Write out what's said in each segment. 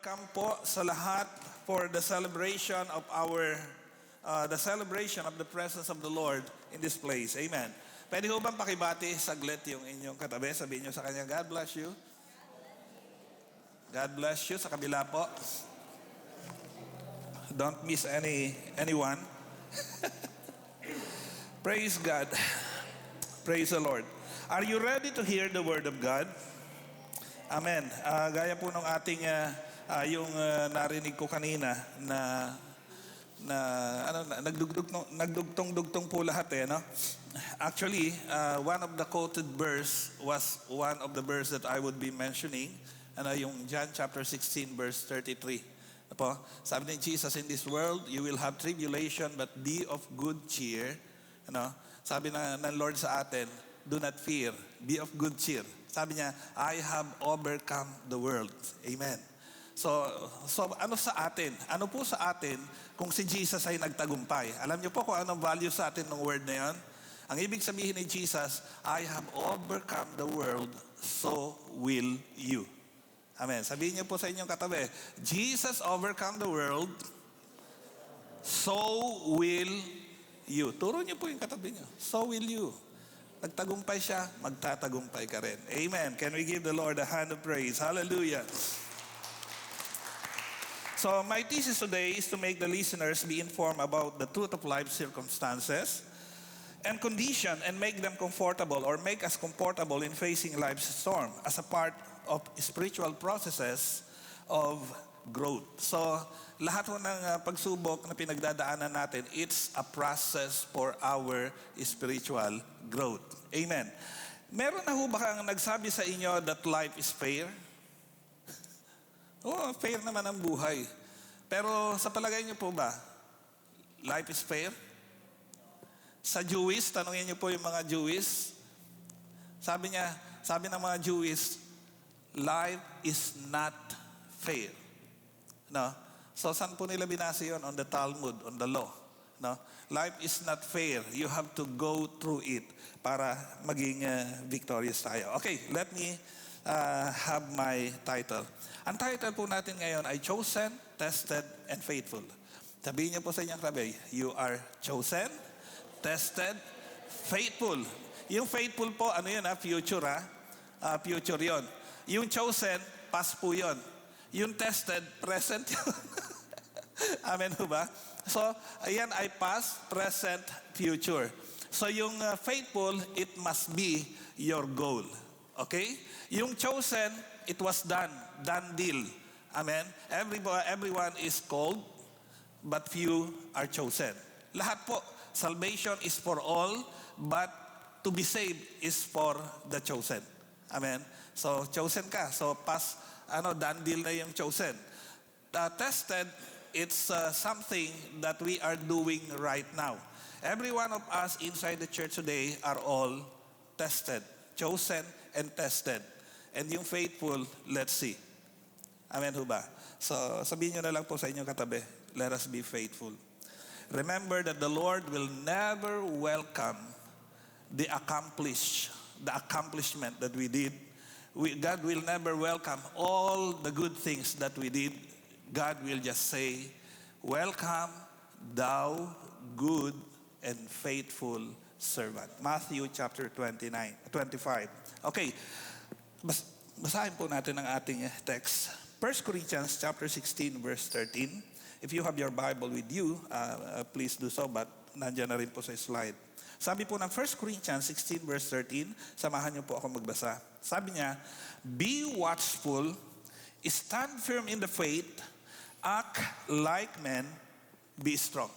welcome po sa lahat for the celebration of the presence of the Lord in this place. Amen. Pwede ho bang pakibati saglit yung inyong katabi? Sabihin nyo sa kanya, God bless you. God bless you. Sa kabila po. Don't miss anyone. Praise God. Praise the Lord. Are you ready to hear the Word of God? Amen. Gaya po ng ating yung narinig ko kanina na nagdugtong-dugtong po lahat no? Actually, one of the quoted verse was one of the verse that I would be mentioning, yung John chapter 16 verse 33. Po, sabi ni Jesus, in this world you will have tribulation, but be of good cheer. Sabi ng Lord sa atin, do not fear, be of good cheer. Sabi niya, I have overcome the world. Amen. So ano sa atin? Ano po sa atin kung si Jesus ay nagtagumpay? Alam niyo po kung anong value sa atin ng word na yon? Ang ibig sabihin ni Jesus, I have overcome the world, so will you. Amen. Sabihin niyo po sa inyong katabi, Jesus overcome the world, so will you. Turo niyo po yung katabi niyo, so will you. Nagtagumpay siya, magtatagumpay ka rin. Amen. Can we give the Lord a hand of praise? Hallelujah. So my thesis today is to make the listeners be informed about the truth of life circumstances and condition, and make them comfortable, or make us comfortable in facing life's storm as a part of spiritual processes of growth. So lahat po ng pagsubok na pinagdadaanan natin, it's a process for our spiritual growth. Amen. Meron na ho ba kang nagsabi sa inyo that life is fair? Oh, fair naman ang buhay. Pero sa palagay niyo po ba, life is fair? Sa Jewish, tanungin niyo po yung mga Jewish. Sabi ng mga Jewish, life is not fair. No? So saan po nila binasa yun? On the Talmud, on the law. No? Life is not fair. You have to go through it para maging victorious tayo. Okay, let me have my title. Ang title po natin ngayon ay Chosen, Tested, and Faithful. Sabihin niyo po sa inyong tabi, you are chosen, tested, faithful. Yung faithful po, ano yun future future yon. Yung chosen, past po yon. Yung tested, present yun. Amen ho ba? So, ayan ay past, present, future. So yung faithful, it must be your goal. Okay? Yung chosen, it was done deal. Amen? Everyone is called, but few are chosen. Lahat po, salvation is for all, but to be saved is for the chosen. Amen? So, chosen ka. So, done deal na yung chosen. Tested, it's something that we are doing right now. Every one of us inside the church today are all tested, chosen and tested. And yung faithful, let's see. Amen ho ba? So, sabihin nyo na lang po sa inyong katabi, let us be faithful. Remember that the Lord will never welcome the accomplishment that we did. God will never welcome all the good things that we did. God will just say, welcome thou good and faithful servant. Matthew chapter 25. Okay, basahin po natin ang ating text. 1 Corinthians chapter 16 verse 13. If you have your Bible with you, please do so, but nandiyan na rin po sa slide. Sabi po ng 1 Corinthians 16 verse 13, samahan niyo po ako magbasa. Sabi niya, be watchful, stand firm in the faith, act like men, be strong.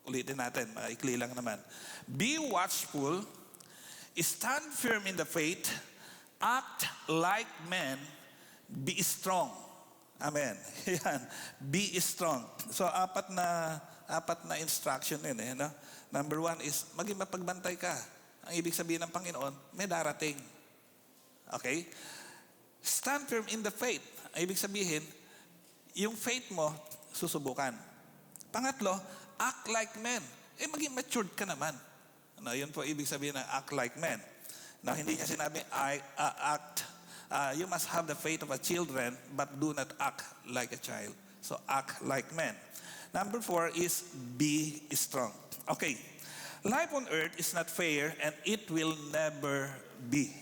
Ulitin natin, maikli lang naman. Be watchful, stand firm in the faith, act like men, be strong. Amen. Yan. Be strong. So, apat na instruction yun no? Number 1 is, maging mapagbantay ka. Ang ibig sabihin ng Panginoon, may darating. Okay? Stand firm in the faith. Ang ibig sabihin, yung faith mo, susubukan. Pangatlo, act like men. Maging matured ka naman. Yun po ibig sabihin ng act like men. Hindi niya sinabi, act You must have the faith of a children, but do not act like a child. So act like men. Number 4 is be strong. Okay. Life on earth is not fair and it will never be.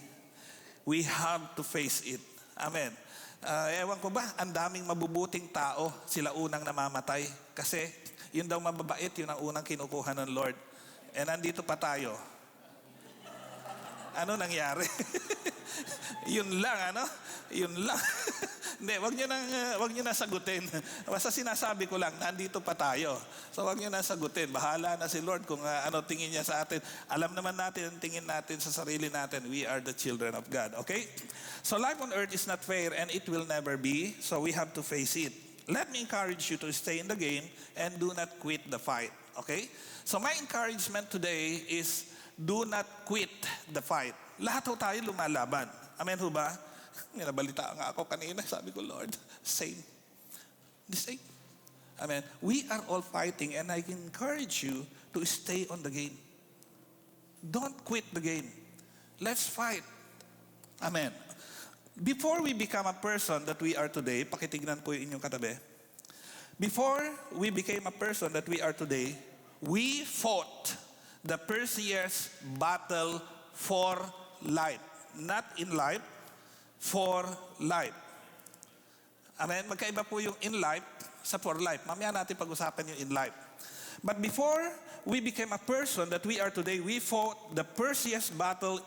We have to face it. Amen. Ewan ko ba, ang daming mabubuting tao, sila unang namamatay. Kasi yun daw mababait, yun ang unang kinukuha ng Lord. And nandito pa tayo. Ano nangyari? Yun lang, ano? Yun lang. Hindi, wag niyo na sagutin. Basta sinasabi ko lang, nandito pa tayo. So wag niyo na sagutin. Bahala na si Lord kung ano tingin niya sa atin. Alam naman natin, ang tingin natin sa sarili natin, we are the children of God. Okay? So life on earth is not fair and it will never be. So we have to face it. Let me encourage you to stay in the game and do not quit the fight. Okay? So my encouragement today is do not quit the fight. Lahat ho tayo lumalaban. Amen ho ba? May nabalita nga ako kanina. Sabi ko, Lord, same. The same. Amen. We are all fighting and I encourage you to stay on the game. Don't quit the game. Let's fight. Amen. Before we become a person that we are today, pakitignan po yung inyong katabi. Before we became a person that we are today, we fought the Perseus battle for life. Not in life, for life. Amen? Magkaiba po yung in life sa for life. Mamaya natin pag-usapan yung in life. But before we became a person that we are today, we fought the Perseus battle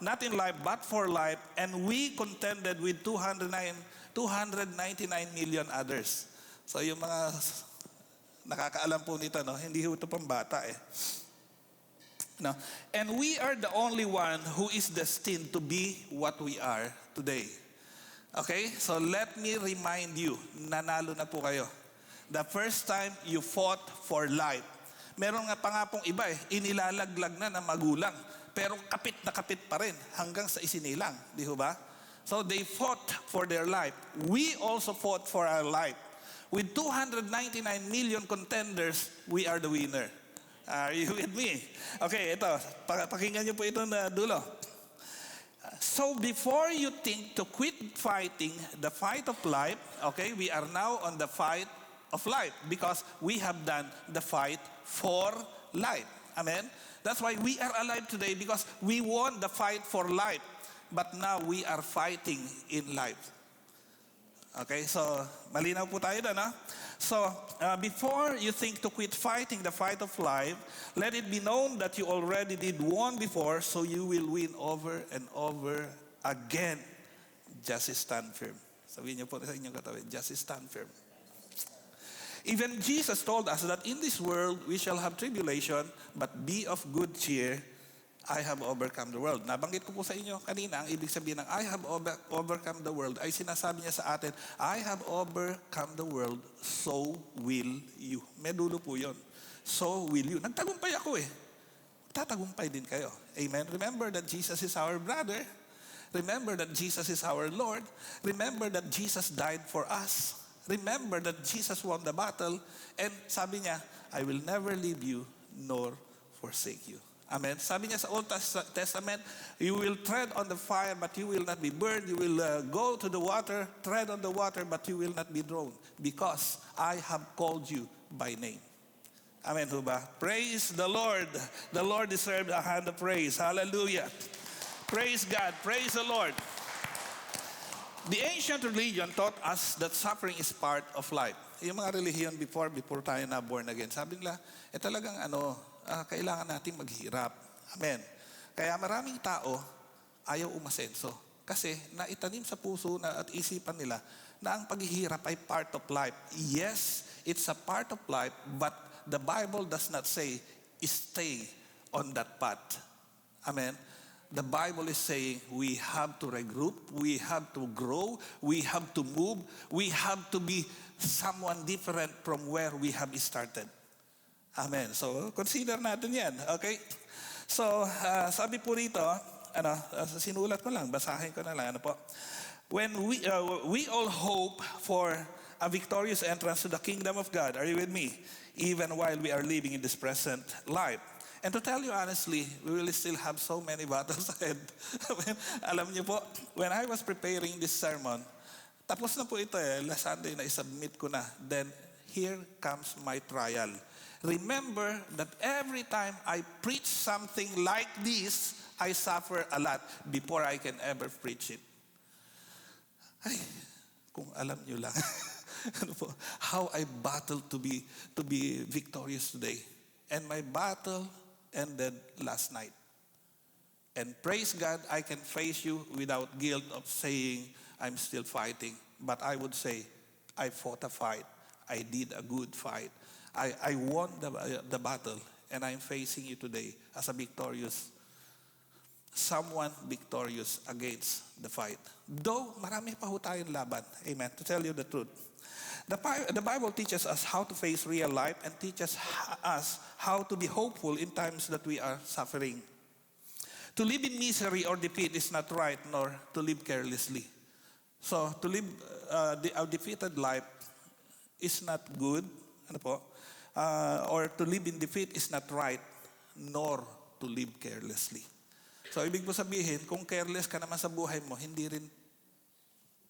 not in life but for life, and we contended with 299 million others. So yung mga nakakaalam po nito, no? Hindi ito pang bata eh. No. And we are the only one who is destined to be what we are today. Okay? So let me remind you, nanalo na po kayo. The first time you fought for life. Meron nga pa nga pong iba eh, inilalaglag na ng magulang. Pero kapit na kapit pa rin hanggang sa isinilang. Di ba? So they fought for their life. We also fought for our life. With 299 million contenders, we are the winner. Are you with me? Okay, ito. Pakinggan niyo po ito na dulo. So before you think to quit fighting the fight of life, okay, we are now on the fight of life because we have done the fight for life. Amen? That's why we are alive today because we won the fight for life. But now we are fighting in life. Okay, so malinaw po tayo doon, ha? So, before you think to quit fighting the fight of life, let it be known that you already did one before, so you will win over and over again. Just stand firm. Sabihin niyo po sa inyong katabi, just stand firm. Even Jesus told us that in this world we shall have tribulation, but be of good cheer. I have overcome the world. Nabanggit ko po sa inyo kanina, ang ibig sabihin ng I have overcome the world ay sinasabi niya sa atin, I have overcome the world, so will you. May dulo po yun. So will you. Nagtagumpay ako eh. Tatagumpay din kayo. Amen. Remember that Jesus is our brother. Remember that Jesus is our Lord. Remember that Jesus died for us. Remember that Jesus won the battle. And sabi niya, I will never leave you nor forsake you. Amen. Sabi niya sa Old Testament, you will tread on the fire, but you will not be burned. You will go to the water, tread on the water, but you will not be drowned. Because I have called you by name. Amen, ba? Praise the Lord. The Lord deserves a hand of praise. Hallelujah. Praise God. Praise the Lord. The ancient religion taught us that suffering is part of life. Yung mga religion before tayo na born again, sabi nila, talagang kailangan natin maghirap. Amen. Kaya maraming tao ayaw umasenso. Kasi naitanim sa puso at isipan nila na ang paghihirap ay part of life. Yes, it's a part of life, but the Bible does not say, stay on that path. Amen. The Bible is saying we have to regroup, we have to grow, we have to move, we have to be someone different from where we have started. Amen. So, consider natin yan. Okay? So, sabi po rito, sinulat ko lang, basahin ko na lang. When we all hope for a victorious entrance to the kingdom of God. Are you with me? Even while we are living in this present life. And to tell you honestly, we will still have so many battles ahead. Alam niyo po, when I was preparing this sermon, tapos na po ito last Sunday na isubmit ko na. Then, here comes my trial. Remember that every time I preach something like this, I suffer a lot before I can ever preach it. Ay, kung alam niyo lang. How I battled to be victorious today. And my battle ended last night. And praise God, I can face you without guilt of saying I'm still fighting. But I would say, I fought a fight. I did a good fight. I won the battle. And I'm facing you today as a someone victorious against the fight. Though, marami pa ho tayong laban. Amen. To tell you the truth. The Bible teaches us how to face real life and teaches us how to be hopeful in times that we are suffering. To live in misery or defeat is not right, nor to live carelessly. So, to live a defeated life is not good, or to live in defeat is not right, nor to live carelessly. So, ibig po sabihin, kung careless ka naman sa buhay mo, hindi rin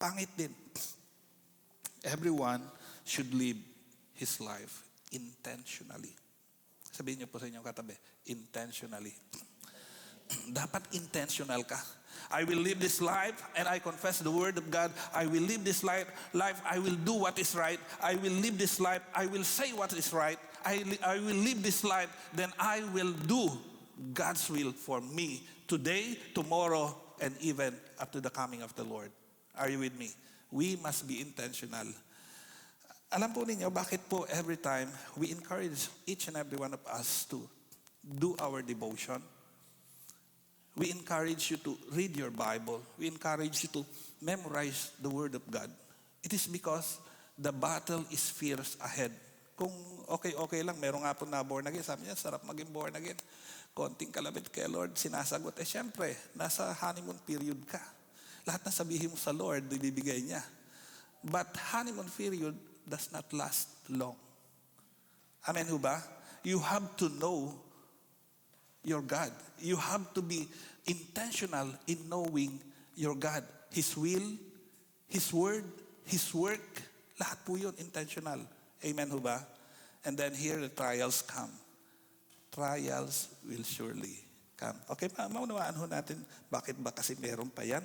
pangit din. Everyone should live his life intentionally. Sabihin niyo po sa inyong katabi, intentionally. Dapat intentional ka. I will live this life and I confess the word of God. I will live this life. I will do what is right. I will live this life. I will say what is right. I will live this life. Then I will do God's will for me today, tomorrow, and even up to the coming of the Lord. Are you with me? We must be intentional. Alam po ninyo, bakit po every time we encourage each and every one of us to do our devotion? We encourage you to read your Bible. We encourage you to memorize the Word of God. It is because the battle is fierce ahead. Kung okay lang, meron nga po na born again. Sabi niya, sarap maging born again. Konting kalabit kay Lord, sinasagot. Siyempre, nasa honeymoon period ka. Lahat na sabihin mo sa Lord, ibibigay niya. But honeymoon period does not last long. Amen ho ba? You have to know your God. You have to be intentional in knowing your God. His will, His word, His work, lahat po yun intentional. Amen ho ba? And then here the trials come. Trials will surely come. Okay, maunawaan ho natin bakit ba kasi meron pa yan.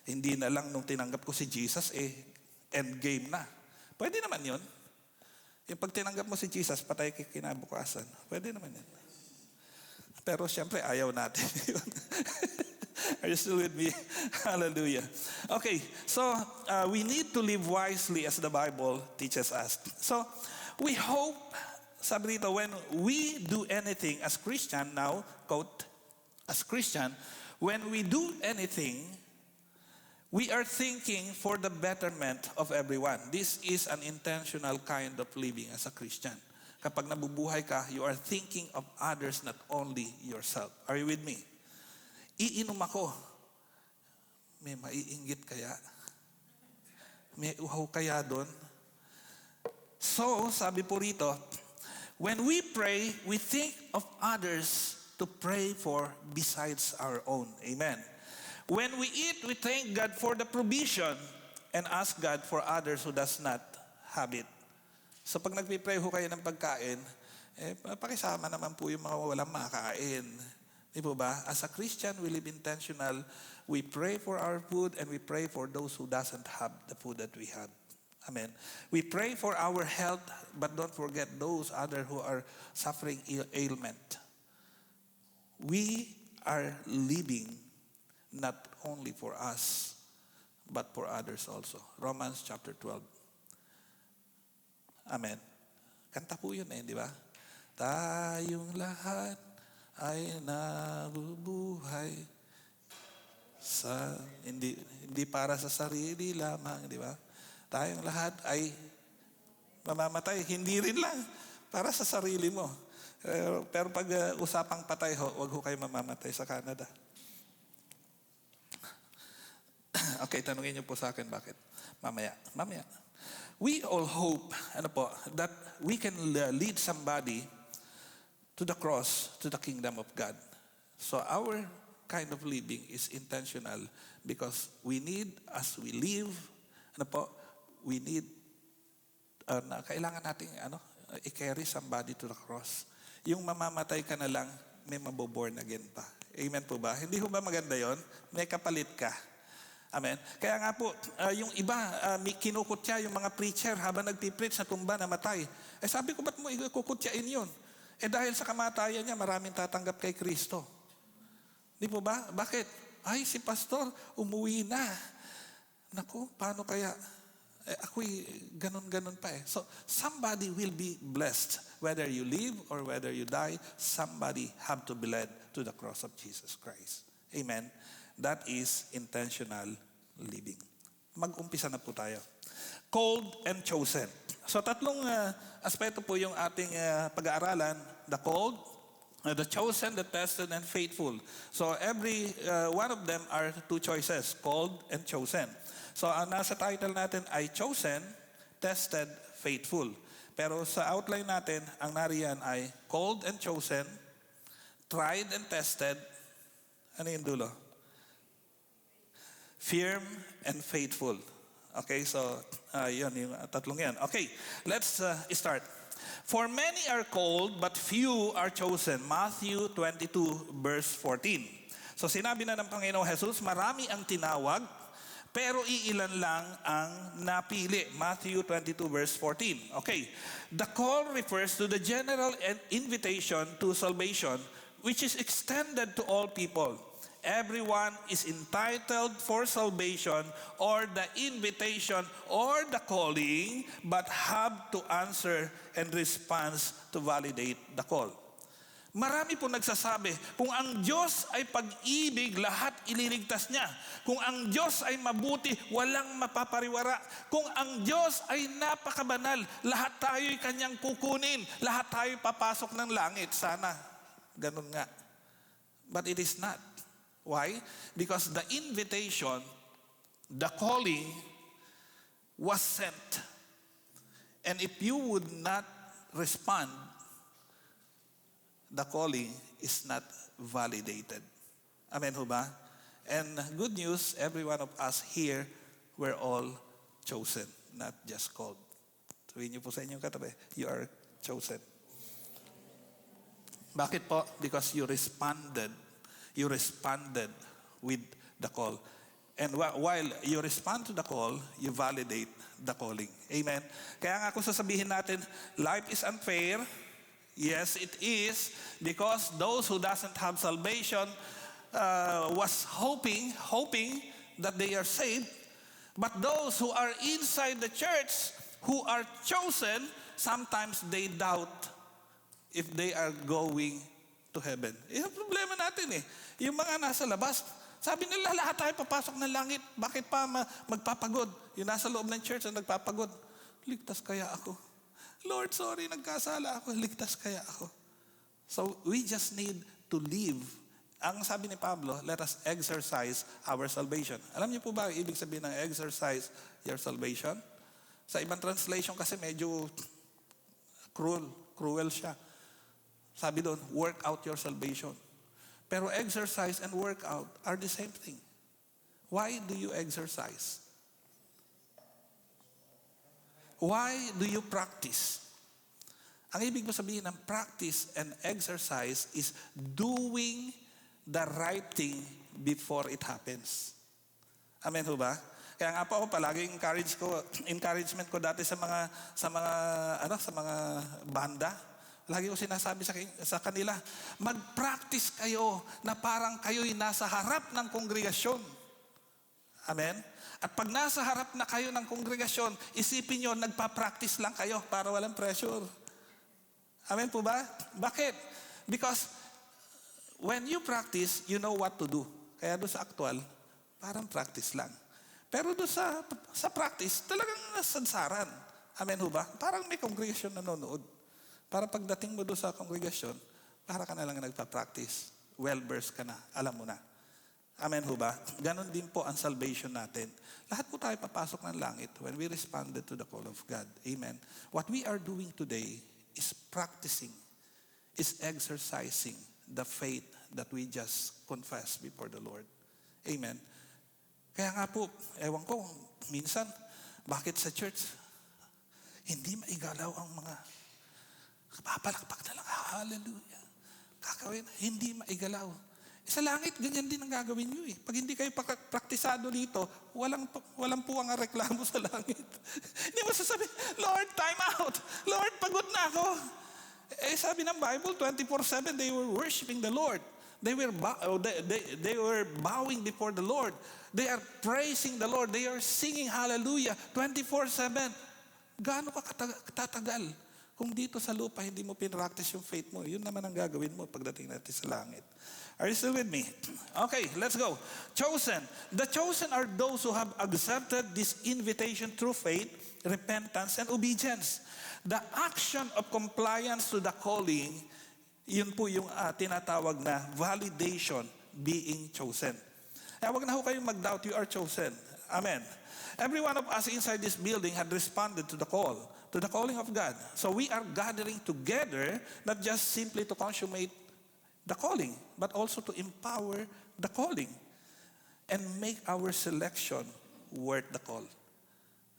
Hindi na lang nung tinanggap ko si Jesus, end game na. Pwede naman yun. Yung pag tinanggap mo si Jesus, patay kinabukasan. Pwede naman yun. Pero siyempre, ayaw natin yun. Are you still with me? Hallelujah. Okay, so we need to live wisely as the Bible teaches us. So, we hope, sabi dito, when we do anything as Christian, now, quote, as Christian, when we do anything, we are thinking for the betterment of everyone. This is an intentional kind of living as a Christian. Kapag nabubuhay ka, you are thinking of others, not only yourself. Are you with me? Iinom ako. May maiinggit kaya? May uhaw kaya doon? So, sabi po rito, when we pray, we think of others to pray for besides our own. Amen. When we eat, we thank God for the provision and ask God for others who does not have it. So pag nagpipray ho kayo ng pagkain, pakisama naman po yung mga walang makain. Di po ba? As a Christian, we live intentional. We pray for our food and we pray for those who doesn't have the food that we have. Amen. We pray for our health, but don't forget those others who are suffering ailment. We are living not only for us, but for others also. Romans chapter 12. Amen. Kanta po yun di ba? Tayong lahat ay nabubuhay hindi para sa sarili lamang, di ba? Tayong lahat ay mamamatay, hindi rin lang para sa sarili mo. Pero pag usapang patay wag ho kayo mamamatay sa Canada. Okay, tanungin niyo po sa akin bakit. Mamaya. We all hope, that we can lead somebody to the cross, to the kingdom of God. So our kind of living is intentional because we need, as we live, we need, kailangan nating i-carry somebody to the cross. Yung mamamatay ka na lang, may maboborn again pa. Amen po ba? Hindi ho ba maganda yon? May kapalit ka. Amen. Kaya nga po, yung iba, kinukutya yung mga preacher habang nagpipreach na tumba, namatay. Sabi ko, ba't mo ikukutyain yun? Dahil sa kamatayan niya, maraming tatanggap kay Kristo. Di po ba? Bakit? Ay, si pastor, umuwi na. Naku, paano kaya? Ako'y ganun-ganun pa eh. So, somebody will be blessed. Whether you live or whether you die, somebody have to be led to the cross of Jesus Christ. Amen. That is intentional living. Mag-umpisa na po tayo. Called and chosen. So, tatlong aspeto po yung ating pag-aaralan. The called, the chosen, the tested, and faithful. So, every one of them are two choices, called and chosen. So, ang nasa title natin ay chosen, tested, faithful. Pero sa outline natin, ang nariyan ay called and chosen, tried and tested, ano yung dulo? Firm and faithful. Okay, so yun, yung tatlong yan. Okay, let's start. For many are called, but few are chosen. Matthew 22, verse 14. So sinabi na ng Panginoong Jesus, marami ang tinawag, pero iilan lang ang napili. Matthew 22, verse 14. Okay, the call refers to the general invitation to salvation, which is extended to all people. Everyone is entitled for salvation or the invitation or the calling, but have to answer and respond to validate the call. Marami po nagsasabi, kung ang Diyos ay pag-ibig, lahat ililigtas niya. Kung ang Diyos ay mabuti, walang mapapariwara. Kung ang Diyos ay napakabanal, lahat tayo'y kanyang kukunin. Lahat tayo'y papasok ng langit. Sana, ganun nga. But it is not. Why? Because the invitation, the calling, was sent. And if you would not respond, the calling is not validated. Amen ho ba? And good news, every one of us here, we're all chosen, not just called. Sabihin niyo po sa inyong katabi, you are chosen. Bakit po? Because you responded with the call. And while you respond to the call, you validate the calling. Amen? Kaya nga kung sasabihin natin, life is unfair, yes, it is, because those who doesn't have salvation was hoping that they are saved. But those who are inside the church, who are chosen, sometimes they doubt if they are going to heaven. Yung problema natin eh. Yung mga nasa labas, sabi nila lahat tayo papasok ng langit. Bakit pa magpapagod? Yung nasa loob ng church na nagpapagod. Ligtas kaya ako? Lord, sorry, nagkasala ako. Ligtas kaya ako? So we just need to live. Ang sabi ni Pablo, let us exercise our salvation. Alam niyo po ba ang ibig sabihin ng exercise your salvation? Sa ibang translation kasi medyo cruel siya. Sabi doon, work out your salvation. Pero exercise and workout are the same thing. Why do you exercise? Why do you practice? Ang ibig mo sabihin ng practice and exercise is doing the right thing before it happens. Amen ho ba? Kaya nga po ako palaging encouragement ko dati sa mga banda. Lagi ko sinasabi sa kanila, mag-practice kayo na parang kayo'y nasa harap ng kongregasyon. Amen? At pag nasa harap na kayo ng kongregasyon, isipin nyo, nagpa-practice lang kayo para walang pressure. Amen po ba? Bakit? Because when you practice, you know what to do. Kaya doon sa actual, parang practice lang. Pero doon sa practice, talagang nasadsaran. Amen ho ba? Parang may kongregasyon nanonood. Para pagdating mo doon sa kongregasyon, para ka na lang nagpa-practice. Well-versed ka na. Alam mo na. Amen ho ba? Ganon din po ang salvation natin. Lahat po tayo papasok ng langit when we responded to the call of God. Amen. What we are doing today is practicing. is exercising the faith that we just confess before the Lord. Amen. Kaya nga po, ewan ko, minsan, bakit sa church, hindi maigalaw ang mga papalakpak na lang, hallelujah. Kakawin, hindi maigalaw. Sa langit, ganyan din ang gagawin nyo eh. Pag hindi kayo praktisado dito, walang puwang ang reklamo sa langit. Hindi mo sasabihin, Lord, time out. Lord, pagod na ako. Sabi ng Bible, 24/7, they were worshiping the Lord. They were bowing before the Lord. They are praising the Lord. They are singing hallelujah 24/7. Gaano ka tatagal? Kung dito sa lupa, hindi mo pinractice yung faith mo, yun naman ang gagawin mo pagdating natin sa langit. Are you still with me? Okay, let's go. Chosen. The chosen are those who have accepted this invitation through faith, repentance, and obedience. The action of compliance to the calling, yun po yung tinatawag na validation, being chosen. Kaya wag na ho kayong mag-doubt, you are chosen. Amen. Every one of us inside this building had responded to the call, to the calling of God. So we are gathering together, not just simply to consummate the calling, but also to empower the calling and make our selection worth the call.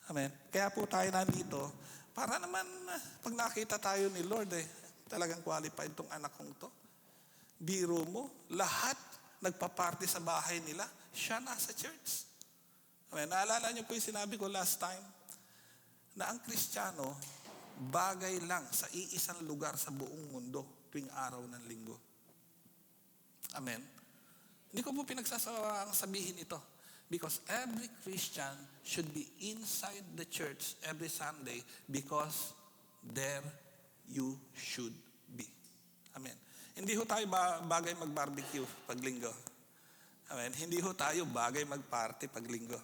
Amen. Kaya po tayo nandito, para naman pag nakita tayo ni Lord, talagang qualified itong anak kong to. Biro mo, lahat nagpa-party sa bahay nila, siya nasa church. Amen. Naalala niyo po yung sinabi ko last time, na ang Kristiyano, bagay lang sa iisang lugar sa buong mundo tuwing araw ng linggo. Amen. Hindi ko po pinagsasawaang sabihin ito. Because every Christian should be inside the church every Sunday because there you should be. Amen. Hindi ho tayo bagay mag-barbecue pag linggo. Amen. Hindi ho tayo bagay mag-party pag linggo.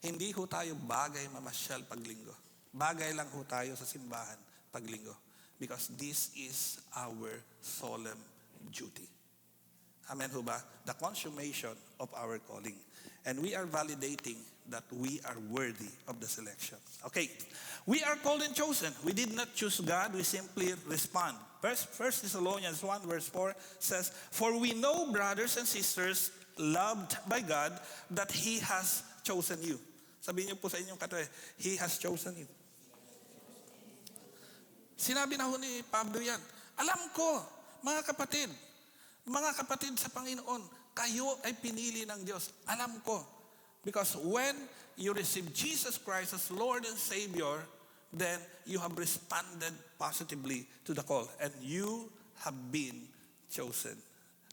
Hindi ho tayo bagay mamasyal pag linggo. Bagay lang ho tayo sa simbahan pag linggo. Because this is our solemn duty. Amen ho ba? The consummation of our calling. And we are validating that we are worthy of the selection. Okay. We are called and chosen. We did not choose God. We simply respond. First Thessalonians 1 verse 4 says, "For we know, brothers and sisters, loved by God, that He has chosen you." Sabihin niyo po sa inyong katabi, He has chosen you. Sinabi na ho ni Pablo yan. Alam ko, mga kapatid sa Panginoon, kayo ay pinili ng Diyos. Alam ko. Because when you receive Jesus Christ as Lord and Savior, then you have responded positively to the call. And you have been chosen.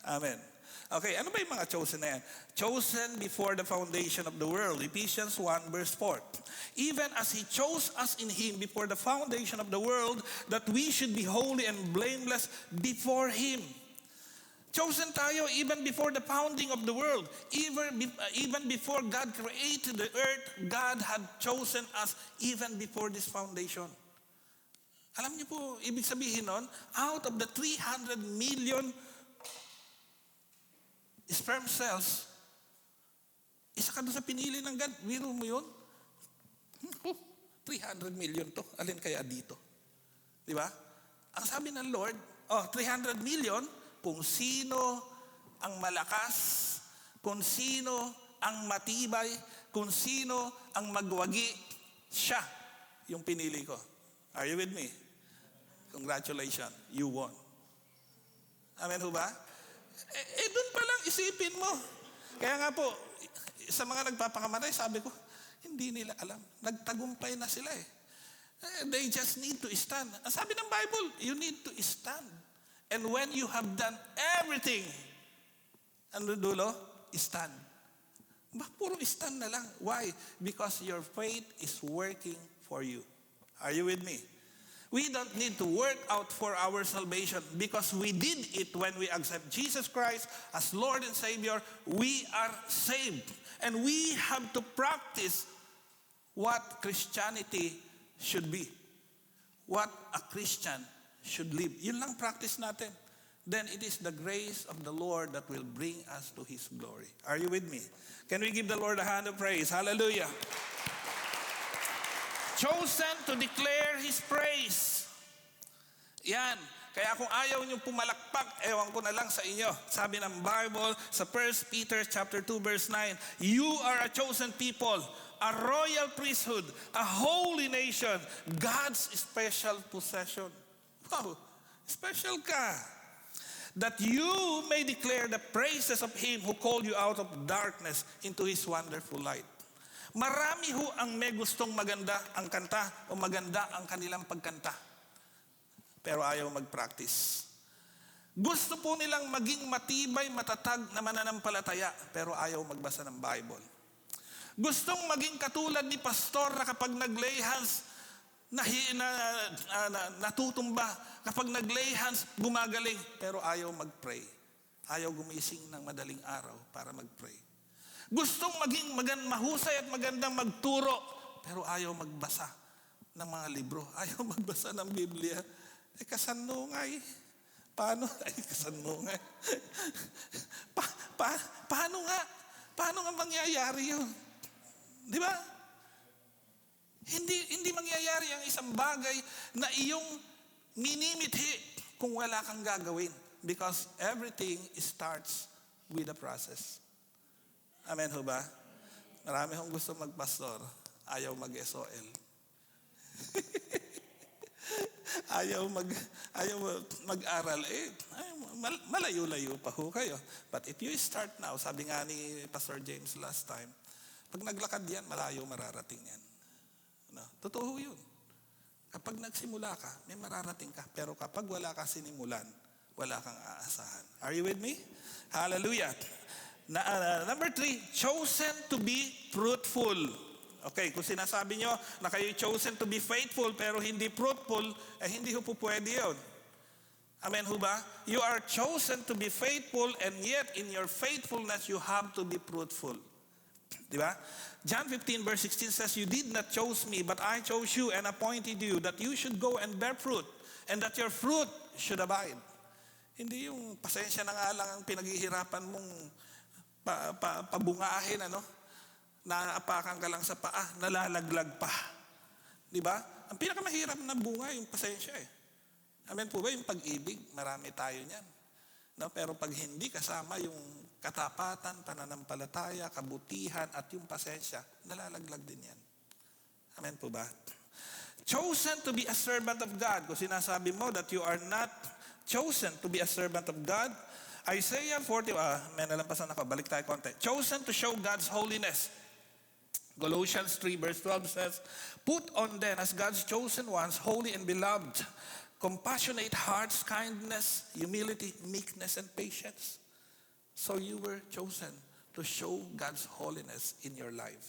Amen. Okay, ano ba yung mga chosen na yan? Chosen before the foundation of the world. Ephesians 1 verse 4. Even as He chose us in Him before the foundation of the world, that we should be holy and blameless before Him. Chosen tayo even before the founding of the world. Even before God created the earth, God had chosen us even before this foundation. Alam niyo po, ibig sabihin nun, out of the 300 million sperm cells, isa ka doon sa pinili ng God. Biro mo yun? 300 million to. Alin kaya dito? Di ba? Ang sabi ng Lord, 300 million, kung sino ang malakas, kung sino ang matibay, kung sino ang magwagi, siya yung pinili ko. Are you with me? Congratulations, you won. Amen ho ba? Doon pa lang isipin mo. Kaya nga po, sa mga nagpapakamatay, sabi ko, hindi nila alam. Nagtagumpay na sila eh. They just need to stand. Ang sabi ng Bible, you need to stand. And when you have done everything, ano dulo? Stand. Puro stand na lang. Why? Because your faith is working for you. Are you with me? We don't need to work out for our salvation because we did it when we accept Jesus Christ as Lord and Savior. We are saved. And we have to practice what Christianity should be. What a Christian should live. Yun lang practice natin. Then it is the grace of the Lord that will bring us to His glory. Are you with me? Can we give the Lord a hand of praise? Hallelujah. Chosen to declare His praise. Yan. Kaya kung ayaw niyong pumalakpak, ewan ko na lang sa inyo. Sabi ng Bible sa 1 Peter chapter 2 verse 9, you are a chosen people, a royal priesthood, a holy nation, God's special possession. Wow, special ka. That you may declare the praises of Him who called you out of darkness into His wonderful light. Marami ho ang may gustong maganda ang kanta o maganda ang kanilang pagkanta. Pero ayaw mag-practice. Gusto po nilang maging matibay, matatag na mananampalataya, pero ayaw magbasa ng Bible. Gustong maging katulad ni pastor na kapag nag-lay hands, natutumba. Kapag nag-lay hands, gumagaling. Pero ayaw mag-pray. Ayaw gumising ng madaling araw para mag-pray. Gustong maging mahusay at magandang magturo, pero ayaw magbasa ng mga libro. Ayaw magbasa ng Biblia. Kasanungay. Paano? Kasanungay. Paano nga? Paano nga mangyayari yun? Di ba? Hindi mangyayari ang isang bagay na iyong minimithi kung wala kang gagawin. Because everything starts with a process. Amen ho ba? Marami hong gusto magpastor, ayaw mag-SOL. ayaw mag-aral. Malayo-layo pa ho kayo. But if you start now, sabi nga ni Pastor James last time, pag naglakad yan, malayo mararating yan. No? Totoo yun. Kapag nagsimula ka, may mararating ka. Pero kapag wala ka sinimulan, wala kang aasahan. Are you with me? Hallelujah. Number 3, chosen to be fruitful. Okay, kung sinasabi nyo na kayo chosen to be faithful pero hindi fruitful, hindi ho po pwede yun. Amen ho ba? You are chosen to be faithful and yet in your faithfulness you have to be fruitful. Di ba? John 15 verse 16 says, you did not choose me, but I chose you and appointed you that you should go and bear fruit and that your fruit should abide. Hindi yung pasensya na nga lang ang pinaghihirapan mong pabungahin, naapakan ka lang sa paa, nalalaglag pa. Di ba? Ang pinakamahirap na bunga, yung pasensya eh. Amen po ba? Yung pag-ibig, marami tayo niyan. No? Pero pag hindi kasama yung katapatan, pananampalataya, kabutihan, at yung pasensya, nalalaglag din yan. Amen po ba? Chosen to be a servant of God. Kung sinasabi mo that you are not chosen to be a servant of God, Isaiah 40, may nalampasan ako, balik tayo konti. Chosen to show God's holiness. Colossians 3 verse 12 says, put on then as God's chosen ones, holy and beloved, compassionate hearts, kindness, humility, meekness, and patience. So you were chosen to show God's holiness in your life.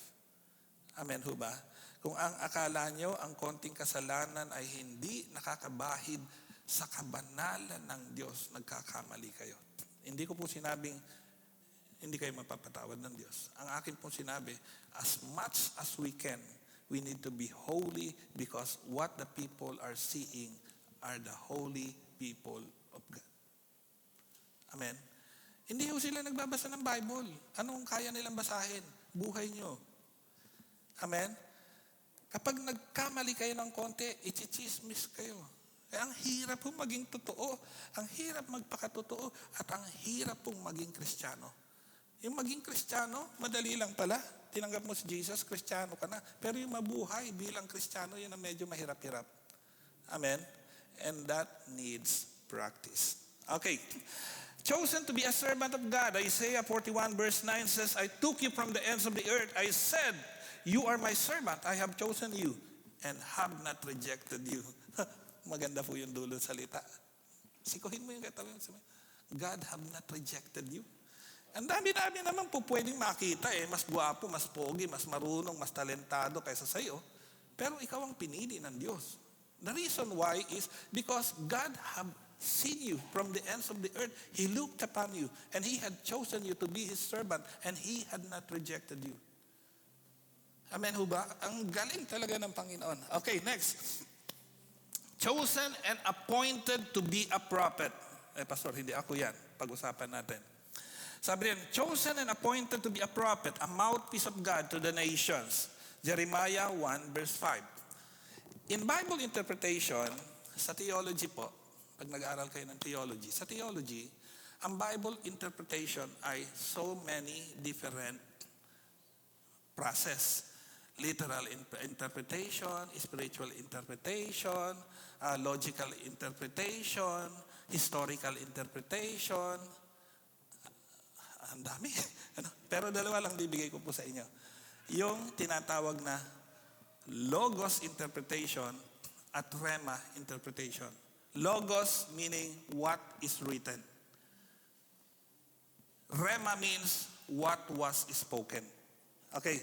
Amen ho ba? Kung ang akala nyo, ang konting kasalanan ay hindi nakakabahid sa kabanalan ng Diyos, nagkakamali kayo. Hindi ko po sinabing hindi kayo mapapatawad ng Diyos. Ang akin po sinabi, as much as we can, we need to be holy because what the people are seeing are the holy people of God. Amen? Hindi ho sila nagbabasa ng Bible. Anong kaya nilang basahin? Buhay nyo. Amen? Kapag nagkamali kayo ng konti, ichichismis kayo. Ang hirap pong maging totoo, ang hirap magpakatotoo, at ang hirap pong maging Kristiyano. Yung maging Kristiyano, madali lang pala. Tinanggap mo si Jesus, Kristiyano ka na. Pero yung mabuhay bilang Kristiyano, yun ang medyo mahirap-hirap. Amen? And that needs practice. Okay. Chosen to be a servant of God. Isaiah 41 verse 9 says, I took you from the ends of the earth. I said, you are my servant. I have chosen you and have not rejected you. Maganda po yung dulo salita. Sikuhin mo yung katawan. God have not rejected you. Ang dami-dami naman po pwedeng makita eh. Mas guwapo, mas pogi, mas marunong, mas talentado kaysa sa'yo. Pero ikaw ang pinili ng Diyos. The reason why is because God have seen you from the ends of the earth. He looked upon you and He had chosen you to be His servant and He had not rejected you. Amen ho ba? Ang galing talaga ng Panginoon. Okay, next. Chosen and appointed to be a prophet. Pastor, hindi ako yan. Pag-usapan natin. Sabi rin, chosen and appointed to be a prophet, a mouthpiece of God to the nations. Jeremiah 1 verse 5. In Bible interpretation, sa theology po, pag nag-aaral kayo ng theology, sa theology, ang Bible interpretation ay so many different process. Literal interpretation, spiritual interpretation, logical interpretation, historical interpretation. Ang dami. Pero dalawa lang bibigay ko po sa inyo. Yung tinatawag na logos interpretation at rhema interpretation. Logos meaning what is written. Rhema means what was spoken. Okay.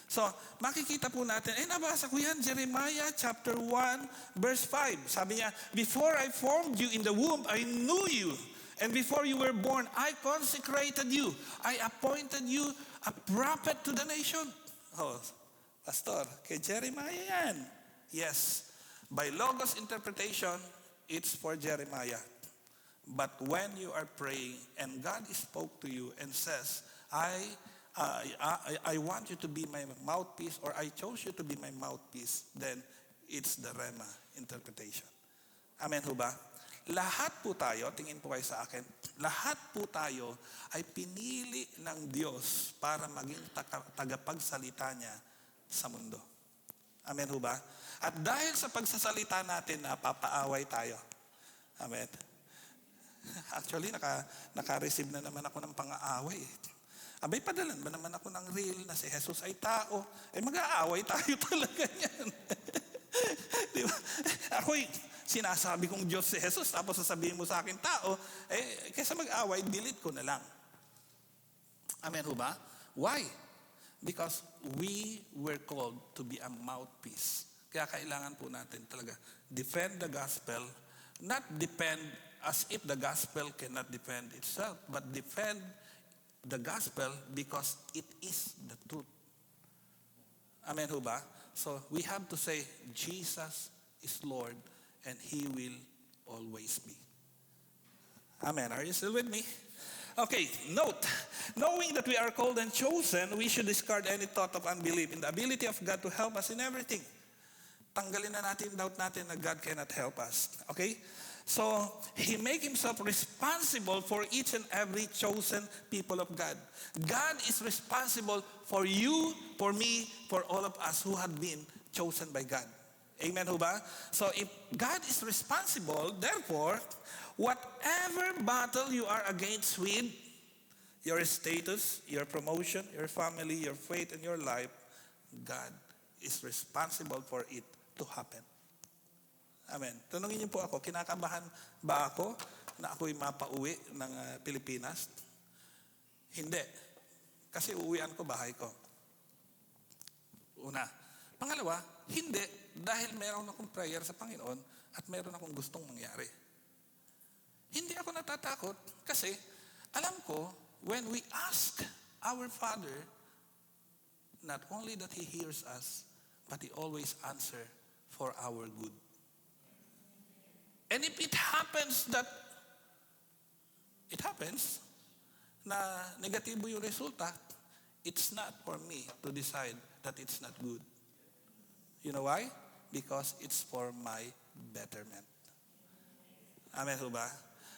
So, makikita po natin, nabasa ko yan, Jeremiah chapter 1, verse 5. Sabi niya, before I formed you in the womb, I knew you. And before you were born, I consecrated you. I appointed you a prophet to the nation. Oh, Pastor, kay Jeremiah yan. Yes. By Logos interpretation, it's for Jeremiah. But when you are praying and God spoke to you and says, I want you to be my mouthpiece, or I chose you to be my mouthpiece, then it's the Rhema interpretation. Amen ho ba? Lahat po tayo, tingin po kayo sa akin, lahat po tayo ay pinili ng Diyos para maging tagapagsalita niya sa mundo. Amen ho ba? At dahil sa pagsasalita natin, napapaaway tayo. Amen. Actually, naka-receive na naman ako ng pang-aaway. Abay, padalan ba naman ako ng reel na si Jesus ay tao? Mag-aaway tayo talaga niyan. Di ba? Ako'y sinasabi kong Diyos si Jesus, tapos sasabihin mo sa akin tao, kaysa mag-aaway, delete ko na lang. Amen ho ba? Why? Because we were called to be a mouthpiece. Kaya kailangan po natin talaga defend the gospel, not defend as if the gospel cannot defend itself, but defend the gospel because it is the truth. Amen ho ba? So we have to say, Jesus is Lord and He will always be. Amen. Are you still with me? Okay, note, knowing that we are called and chosen, we should discard any thought of unbelief in the ability of God to help us in everything. Tanggalin na natin doubt natin na God cannot help us. Okay? So, He make Himself responsible for each and every chosen people of God. God is responsible for you, for me, for all of us who have been chosen by God. Amen ho ba? So, if God is responsible, therefore, whatever battle you are against with, your status, your promotion, your family, your faith, and your life, God is responsible for it to happen. Amen. Tanungin niyo po ako, kinakabahan ba ako na ako'y mapauwi ng Pilipinas? Hindi. Kasi uuwian ko bahay ko. Una. Pangalawa, hindi. Dahil meron akong prayer sa Panginoon at meron akong gustong mangyari. Hindi ako natatakot kasi alam ko, when we ask our Father, not only that He hears us, but He always answers for our good. And if it happens na negatibo yung resulta, it's not for me to decide that it's not good. You know why? Because it's for my betterment. Amen ho ba?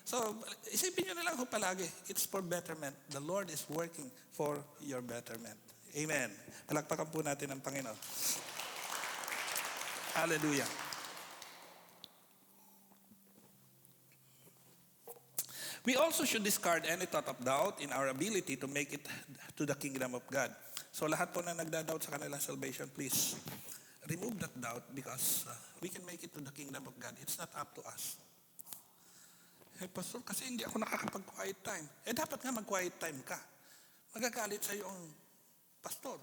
So, isipin nyo na lang ho palagi, it's for betterment. The Lord is working for your betterment. Amen. Palakpakan po natin ang Panginoon. Hallelujah. We also should discard any thought of doubt in our ability to make it to the kingdom of God. So lahat po na nagda-doubt sa kanilang salvation, please remove that doubt because we can make it to the kingdom of God. It's not up to us. Pastor, kasi hindi ako nakakapag-quiet time. Dapat nga mag-quiet time ka. Magagalit sa'yo ang pastor,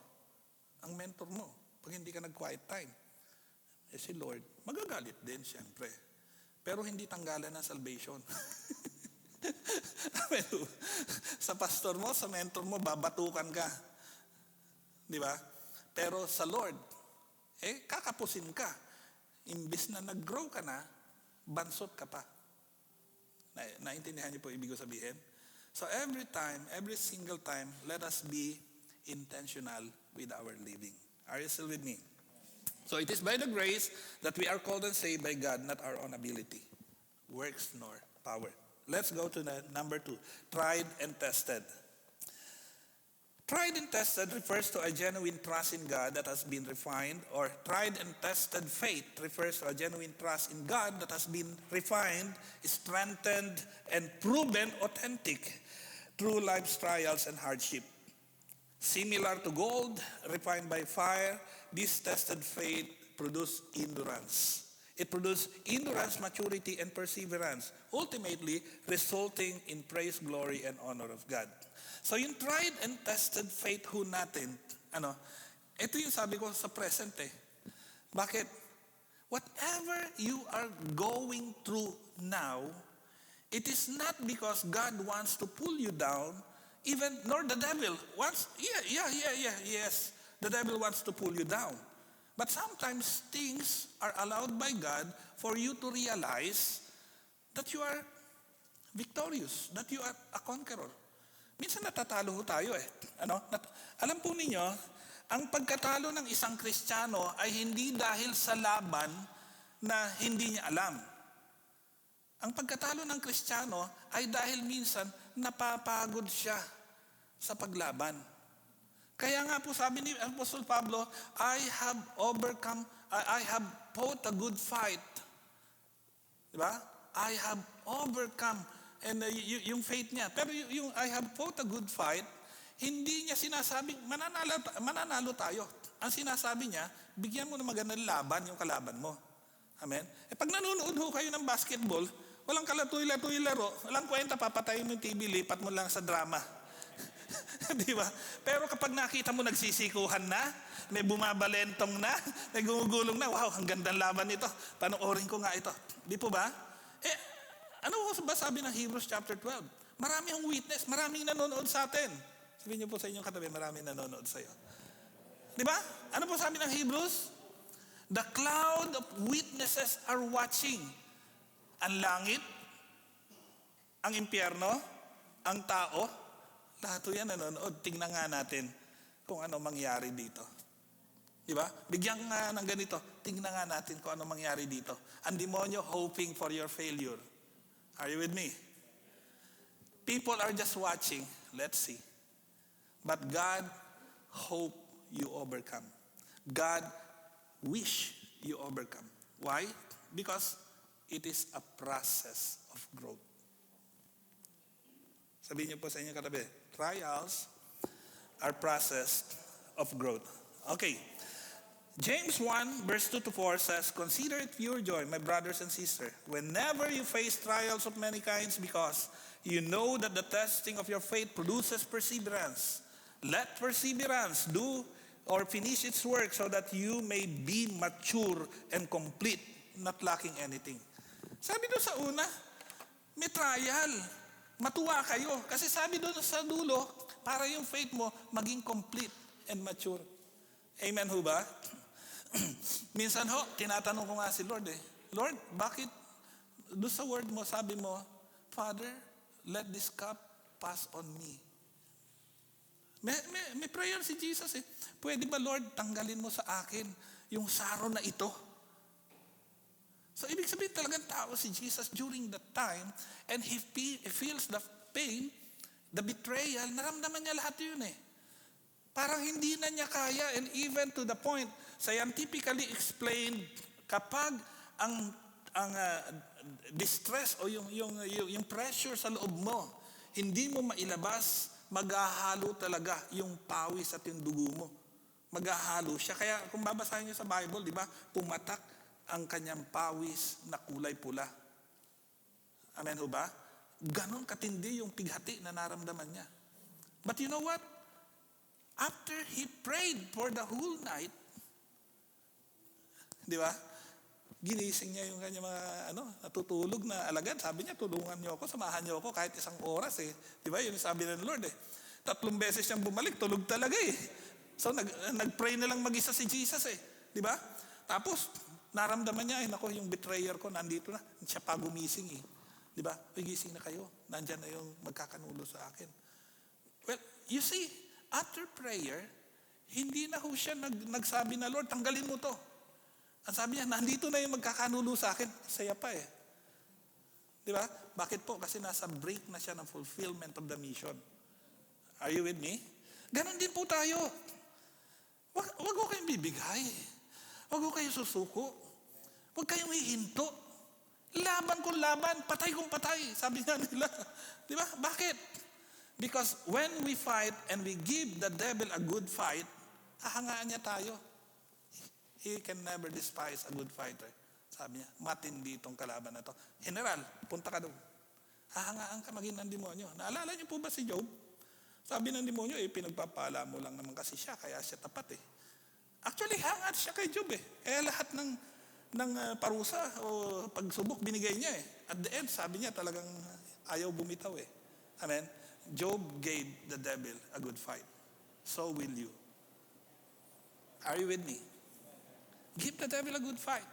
ang mentor mo, pag hindi ka nag-quiet time. Si Lord, magagalit din siyempre. Pero hindi tanggalan ng salvation. Sa pastor mo, sa mentor mo, babatukan ka. Di ba? Pero sa Lord, kakapusin ka. Imbis na nag-grow ka na, bansot ka pa. Naintindihan niyo po ibig ko sabihin? So every single time, let us be intentional with our living. Are you still with me? So it is by the grace that we are called and saved by God, not our own ability. works nor power. Let's go to number 2, tried and tested. Tried and tested refers to a genuine trust in God that has been refined, or tried and tested faith refers to a genuine trust in God that has been refined, strengthened, and proven authentic through life's trials and hardship. Similar to gold refined by fire, this tested faith produces endurance. It produces endurance, maturity, and perseverance, ultimately resulting in praise, glory, and honor of God. So yung tried and tested faith ho natin, ito yung sabi ko sa present eh. Bakit? Whatever you are going through now, it is not because God wants to pull you down, even nor the devil wants, yes, the devil wants to pull you down. But sometimes things are allowed by God for you to realize that you are victorious, that you are a conqueror. Minsan natatalo tayo eh. Alam po ninyo, ang pagkatalo ng isang Kristiyano ay hindi dahil sa laban na hindi niya alam. Ang pagkatalo ng Kristiyano ay dahil minsan napapagod siya sa paglaban. Kaya nga po sabi ni Apostle Pablo, I have fought a good fight. Diba? I have overcome. And yung faith niya. Pero yung I have fought a good fight, hindi niya sinasabing mananalo tayo. Ang sinasabi niya, bigyan mo ng magandang laban yung kalaban mo. Amen? Pag nanonood ho kayo ng basketball, walang kalatoy-latoy laro, walang kwenta, papatayin mo yung TV, lipat mo lang sa drama. Di ba? Pero kapag nakita mo nagsisikuhan na, may bumabalentong na, may gumugulong na, wow, ang gandang laban nito. Panoorin ko nga ito. Di po ba? Ano ba sabi ng Hebrews chapter 12? Marami ang witness, maraming nanonood sa atin. Sabihin niyo po sa inyong katabi, maraming nanonood sa iyo. Di ba? Ano po sabi ng Hebrews? The cloud of witnesses are watching. Ang langit, ang impyerno, ang tao, lahat yan nanonood. Tingnan nga natin kung ano mangyari dito. Di ba? Bigyan nga ng ganito. Tingnan nga natin kung ano mangyari dito. Ang demonyo hoping for your failure. Are you with me? People are just watching. Let's see. But God hope you overcome. God wish you overcome. Why? Because it is a process of growth. Sabihin niyo po sa inyong katabi, trials are process of growth. Okay. James 1 verse 2-4 says, consider it pure joy, my brothers and sisters, whenever you face trials of many kinds, because you know that the testing of your faith produces perseverance. Let perseverance do or finish its work so that you may be mature and complete, not lacking anything. Sabi doon sa una, may trial. Matuwa kayo. Kasi sabi doon sa dulo, para yung faith mo maging complete and mature. Amen ho ba? Minsan ho, tinatanong ko nga si Lord Lord, bakit doon sa word mo, sabi mo, Father, let this cup pass on me. May prayer si Jesus Pwede ba Lord, tanggalin mo sa akin yung sorrow na ito? So ibig sabihin talagang tao si Jesus during that time, and he feels the pain, the betrayal, naramdaman niya lahat yun Parang hindi na niya kaya, and even to the point, scientifically explained, kapag ang distress o yung pressure sa loob mo, hindi mo mailabas, maghahalo talaga yung pawis at yung dugo mo. Maghahalo siya. Kaya kung babasahin niyo sa Bible, di ba, pumatak ang kanyang pawis na kulay pula. Amen ho ba? Ganon katindi yung pighati na naramdaman niya. But you know what? After he prayed for the whole night, di ba? Ginising niya yung kanya mga natutulog na alagad. Sabi niya, tulungan niyo ako, samahan niyo ako kahit isang oras Di ba? Yun sabi ng Lord 3 beses siyang bumalik, tulog talaga So nag-pray na lang mag-isa si Jesus Di ba? Tapos naramdaman niya, nako, yung betrayer ko nandito na. Siya pa gumising Di ba? Gising na kayo. Nandyan na yung magkakanulo sa akin. Well, you see, after prayer, hindi na ho siya nagsabi na, Lord, tanggalin mo to. Ang sabi niya, nandito na yung magkakanulo sa akin. Saya pa Di ba? Bakit po? Kasi nasa break na siya ng fulfillment of the mission. Are you with me? Ganon din po tayo. Wag ko kayong bibigay. Wag ko kayong susuko. Wag kayong hihinto. Laban kung laban, patay kung patay. Sabi nga nila. Di ba? Bakit? Because when we fight and we give the devil a good fight, hahangaan niya tayo. He can never despise a good fighter. Sabi niya, matindi itong kalaban na to. General, punta ka doon. Hahangaan ka maging ng demonyo. Naalala niyo po ba si Job? Sabi ng demonyo, pinagpapala mo lang naman kasi siya, kaya siya tapat Actually, hangat siya kay Job Kaya lahat ng parusa o pagsubok binigay niya At the end, sabi niya talagang ayaw bumitaw Amen? Job gave the devil a good fight. So will you. Are you with me? Give the devil a good fight.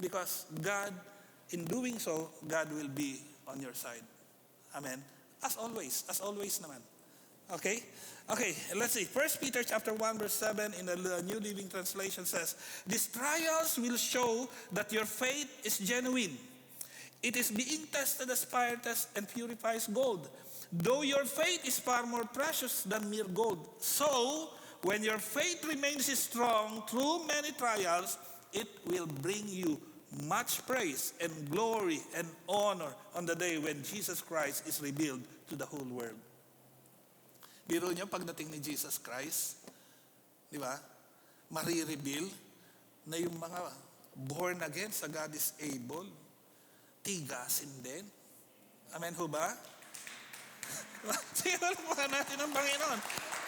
Because God, in doing so, God will be on your side. Amen? As always naman. Okay, let's see. 1 Peter chapter 1 verse 7 in the New Living Translation says, "These trials will show that your faith is genuine. It is being tested as fire tests and purifies gold. Though your faith is far more precious than mere gold. So, when your faith remains strong through many trials, it will bring you much praise and glory and honor on the day when Jesus Christ is revealed to the whole world." Biro niyo pagdating ni Jesus Christ, di ba? Marireveal na yung mga born again sa God is able, tigasin din. Amen ho ba? Sige, wala natin ang Panginoon.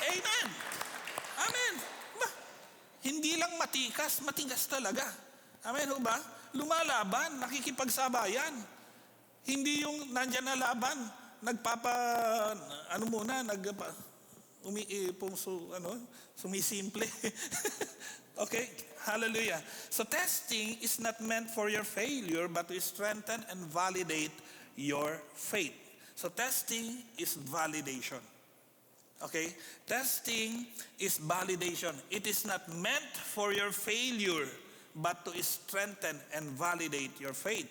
Amen! Amen! Ba? Hindi lang matigas talaga. Amen ho ba? Lumalaban, nakikipagsabayan. Hindi yung nandyan na laban, sumisimple. Okay? Hallelujah. So testing is not meant for your failure, but to strengthen and validate your faith. So testing is validation. Okay? Testing is validation. It is not meant for your failure, but to strengthen and validate your faith.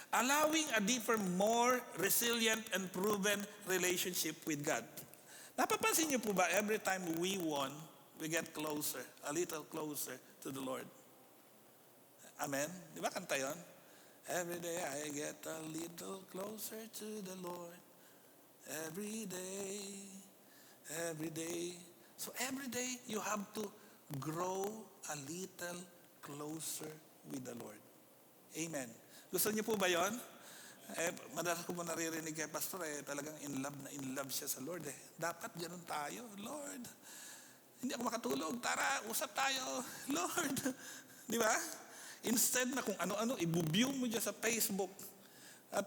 Allowing a deeper, more resilient and proven relationship with God. Napapansin niyo po ba, every time we won, we get closer, a little closer to the Lord. Amen? Di ba kanta yun? Every day I get a little closer to the Lord. Every day. So every day, you have to grow a little closer with the Lord. Amen. Gusto niyo po ba yun? Madalas ko po naririnig kay Pastor, talagang in love siya sa Lord. Dapat ganun tayo, Lord. Hindi ako makatulog, tara, usap tayo, Lord. Di ba? Instead na kung ano-ano, i-view mo dyan sa Facebook at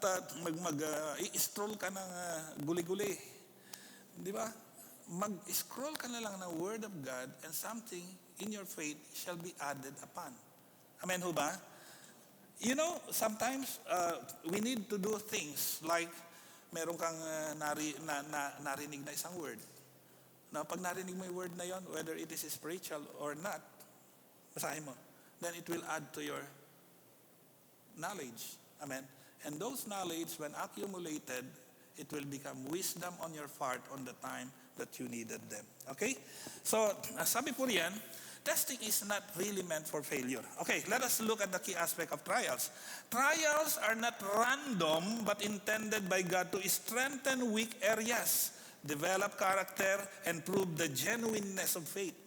i-scroll ka ng guli-guli. Di ba? Mag-scroll ka na lang ng Word of God and something in your faith shall be added upon. Amen ho ba? You know, sometimes we need to do things like meron kang narinig na isang word. Now, pag narinig mo yung word na yon, whether it is spiritual or not, basahin mo. Then it will add to your knowledge. Amen? And those knowledge, when accumulated, it will become wisdom on your part on the time that you needed them. Okay? So, sabi po riyan, testing is not really meant for failure. Okay, let us look at the key aspect of trials. Trials are not random but intended by God to strengthen weak areas, develop character, and prove the genuineness of faith.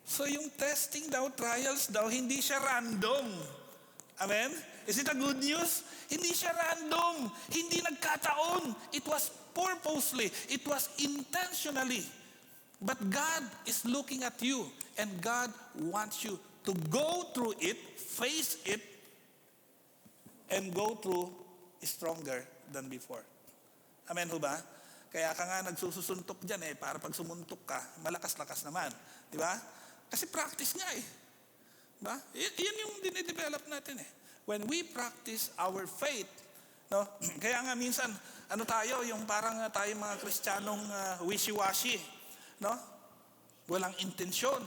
So yung testing daw, trials daw, hindi siya random. Amen? Is it a good news? Hindi siya random. Hindi nagkataon. It was purposely. It was intentionally. But God is looking at you and God wants you to go through it, face it, and go through stronger than before. Amen ho ba? Kaya ka nga nagsusuntok dyan para pag sumuntok ka, malakas-lakas naman. Di ba? Kasi practice nga Diba? Yan yung dinidevelop natin When we practice our faith, no? Kaya nga minsan, tayo, yung parang tayo mga Kristiyanong wishy-washy, no? Walang intensyon.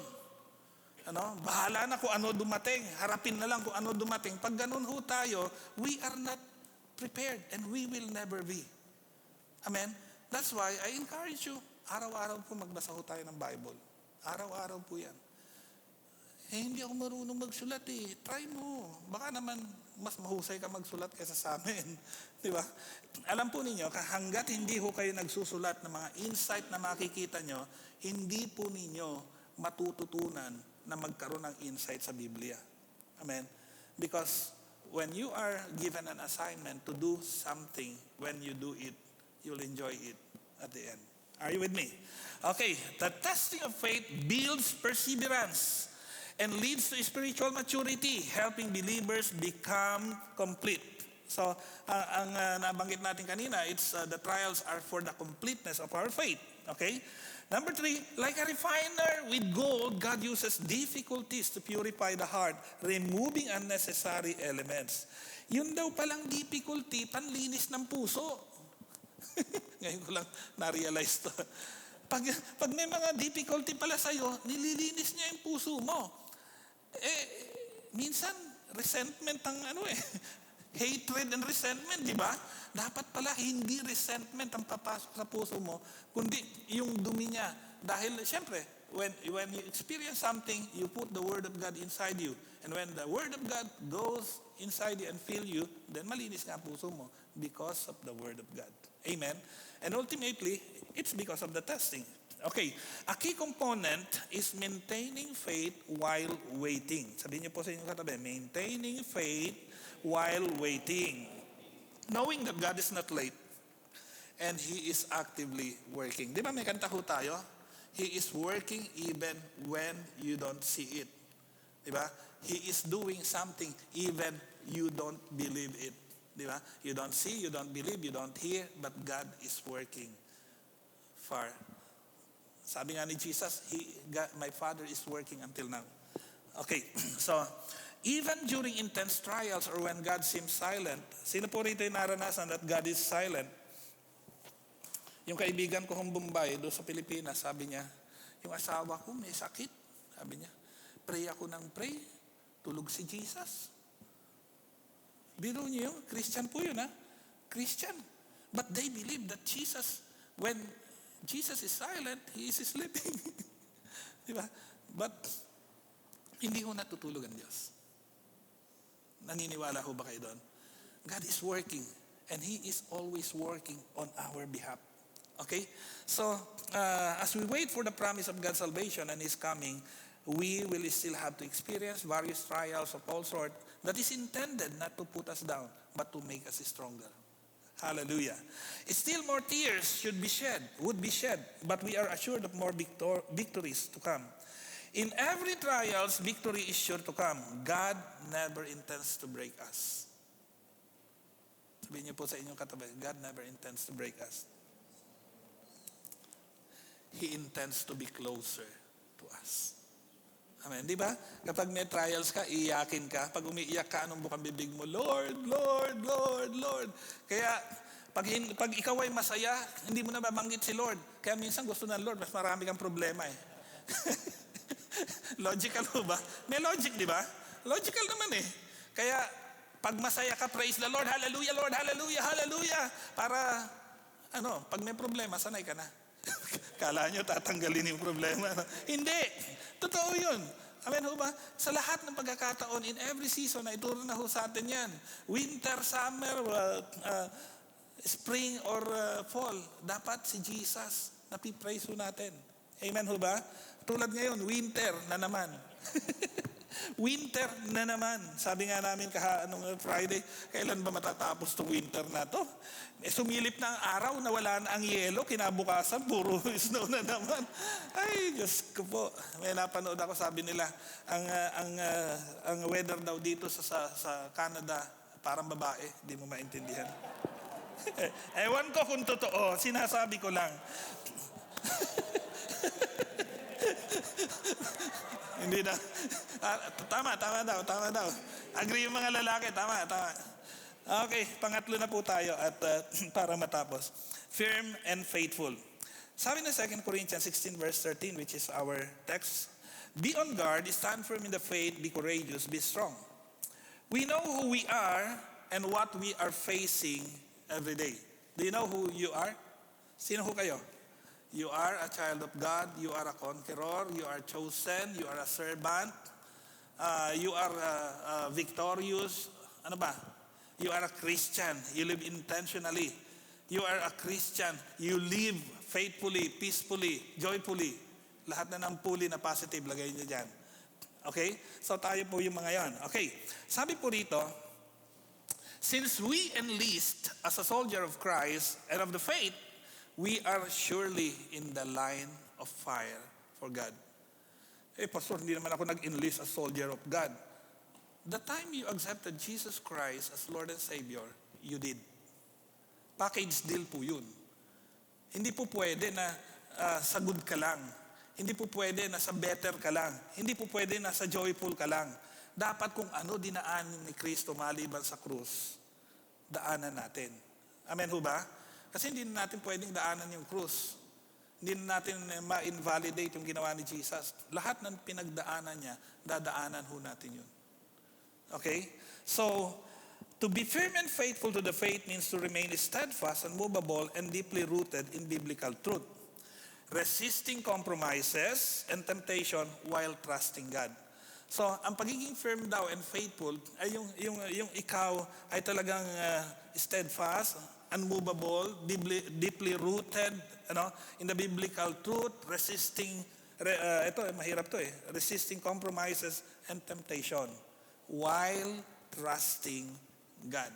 Bahala na kung ano dumating. Harapin na lang kung ano dumating. Pag ganun ho tayo, we are not prepared, and we will never be. Amen? That's why I encourage you, araw-araw po magbasa ho tayo ng Bible. Araw-araw po yan. Hindi ako marunong magsulat eh. Try mo. Baka naman mas mahusay ka magsulat kaysa sa amin. Di ba? Alam po ninyo, hanggat hindi ho kayo nagsusulat ng mga insight na makikita nyo, hindi po ninyo matututunan na magkaroon ng insight sa Biblia. Amen? Because when you are given an assignment to do something, when you do it, you'll enjoy it at the end. Are you with me? Okay, the testing of faith builds perseverance and leads to spiritual maturity, helping believers become complete. So, ang nabanggit natin kanina, it's the trials are for the completeness of our faith. Okay? Number 3, like a refiner with gold, God uses difficulties to purify the heart, removing unnecessary elements. Yun daw palang difficulty, panlinis ng puso. Ngayon ko lang na-realize to. Pag may mga difficulty pala sa'yo, nililinis niya yung puso mo. Minsan, resentment ang hatred and resentment, di ba? Dapat pala hindi resentment ang papasok sa puso mo, kundi yung dumi niya. Dahil, siyempre, when you experience something, you put the Word of God inside you. And when the Word of God goes inside you and fill you, then malinis nga ang puso mo because of the Word of God. Amen? And ultimately, it's because of the testing. Okay, a key component is maintaining faith while waiting. Sabihin niyo po sa inyong katabi, maintaining faith while waiting. Knowing that God is not late and He is actively working. Di ba may kanta ho tayo? He is working even when you don't see it. Di ba? He is doing something even you don't believe it. Di ba? You don't see, you don't believe, you don't hear, but God is working far. Sabi nga ni Jesus, my Father is working until now. Okay, so even during intense trials or when God seems silent, sino po rito yung naranasan that God is silent? Yung kaibigan ko hong Bombay, doon sa Pilipinas, sabi niya, yung asawa ko may sakit. Sabi niya, pray ako ng pray, tulog si Jesus. Biro niyo, Christian po yun ha? Christian. But they believe that Jesus, when Jesus is silent, He is sleeping. Diba? But, hindi ko natutulog ang Diyos. Naniniwala ho ba kayo doon? God is working, and He is always working on our behalf. Okay? So, as we wait for the promise of God's salvation and His coming, we will still have to experience various trials of all sorts that is intended not to put us down, but to make us stronger. Hallelujah. Still more tears would be shed, but we are assured of more victories to come. In every trials, victory is sure to come. God never intends to break us. Sabihin niyo po sa inyong katabi, God never intends to break us. He intends to be closer to us. Amen. Di ba? Kapag may trials ka, iyakin ka. Pag umiiyak ka, anong bukang bibig mo? Lord, Lord, Lord, Lord. Kaya, pag ikaw ay masaya, hindi mo na mabanggit si Lord. Kaya minsan gusto ng Lord, mas marami kang problema eh. Logical ho ba? May logic, di ba? Logical naman eh. Kaya, pag masaya ka, praise the Lord, hallelujah, Lord, hallelujah, hallelujah. Para, pag may problema, sanay ka na. Kala nyo tatanggalin yung problema. Hindi. Totoo yun. Amen ho ba? Sa lahat ng pagkakataon, in every season, na ituro na ho sa atin yan. Winter, summer, spring, or fall. Dapat si Jesus na pipraise ho natin. Amen ho ba? Tulad ngayon, winter na naman. Winter na naman. Sabi nga namin nung Friday, kailan ba matatapos itong winter na to? Sumilip na ang araw, nawala na ang yelo, kinabukasan, puro snow na naman. Ay, Diyos ko po. May napanood ako, sabi nila, ang weather daw dito sa Canada, parang babae, di mo maintindihan. Ewan ko kung totoo, sinasabi ko lang. Hindi na. Tama daw. Agree yung mga lalaki, tama. Okay, pangatlo na po tayo at para matapos. Firm and faithful. Sabi ng 2 Corinthians 16 verse 13, which is our text, be on guard, stand firm in the faith, be courageous, be strong. We know who we are and what we are facing every day. Do you know who you are? Sino ho kayo? You are a child of God, you are a conqueror, you are chosen, you are a servant, you are victorious. Ano ba? You are a Christian. You live intentionally. You are a Christian. You live faithfully, peacefully, joyfully. Lahat na ng puli na positive, lagay niyo dyan. Okay? So tayo po yung mga yan. Okay. Sabi po rito, since we enlist as a soldier of Christ and of the faith, we are surely in the line of fire for God. Pastor, hindi naman ako nag-enlist as soldier of God. The time you accepted Jesus Christ as Lord and Savior, you did. Package deal po yun. Hindi po pwede na sa good ka lang. Hindi po pwede na sa better ka lang. Hindi po pwede na sa joyful ka lang. Dapat kung ano dinaanan ni Kristo maliban sa krus, daanan natin. Amen ho ba? Kasi hindi natin pwedeng daanan yung krus. Hindi natin ma-invalidate yung ginawa ni Jesus. Lahat ng pinagdaanan niya, dadaanan ho natin yun. Okay? So, to be firm and faithful to the faith means to remain steadfast, unmovable, and deeply rooted in biblical truth. Resisting compromises and temptation while trusting God. So, ang pagiging firm daw and faithful ay yung ikaw ay talagang steadfast, unmovable, deeply rooted, in the biblical truth, resisting, mahirap to resisting compromises and temptation while trusting God.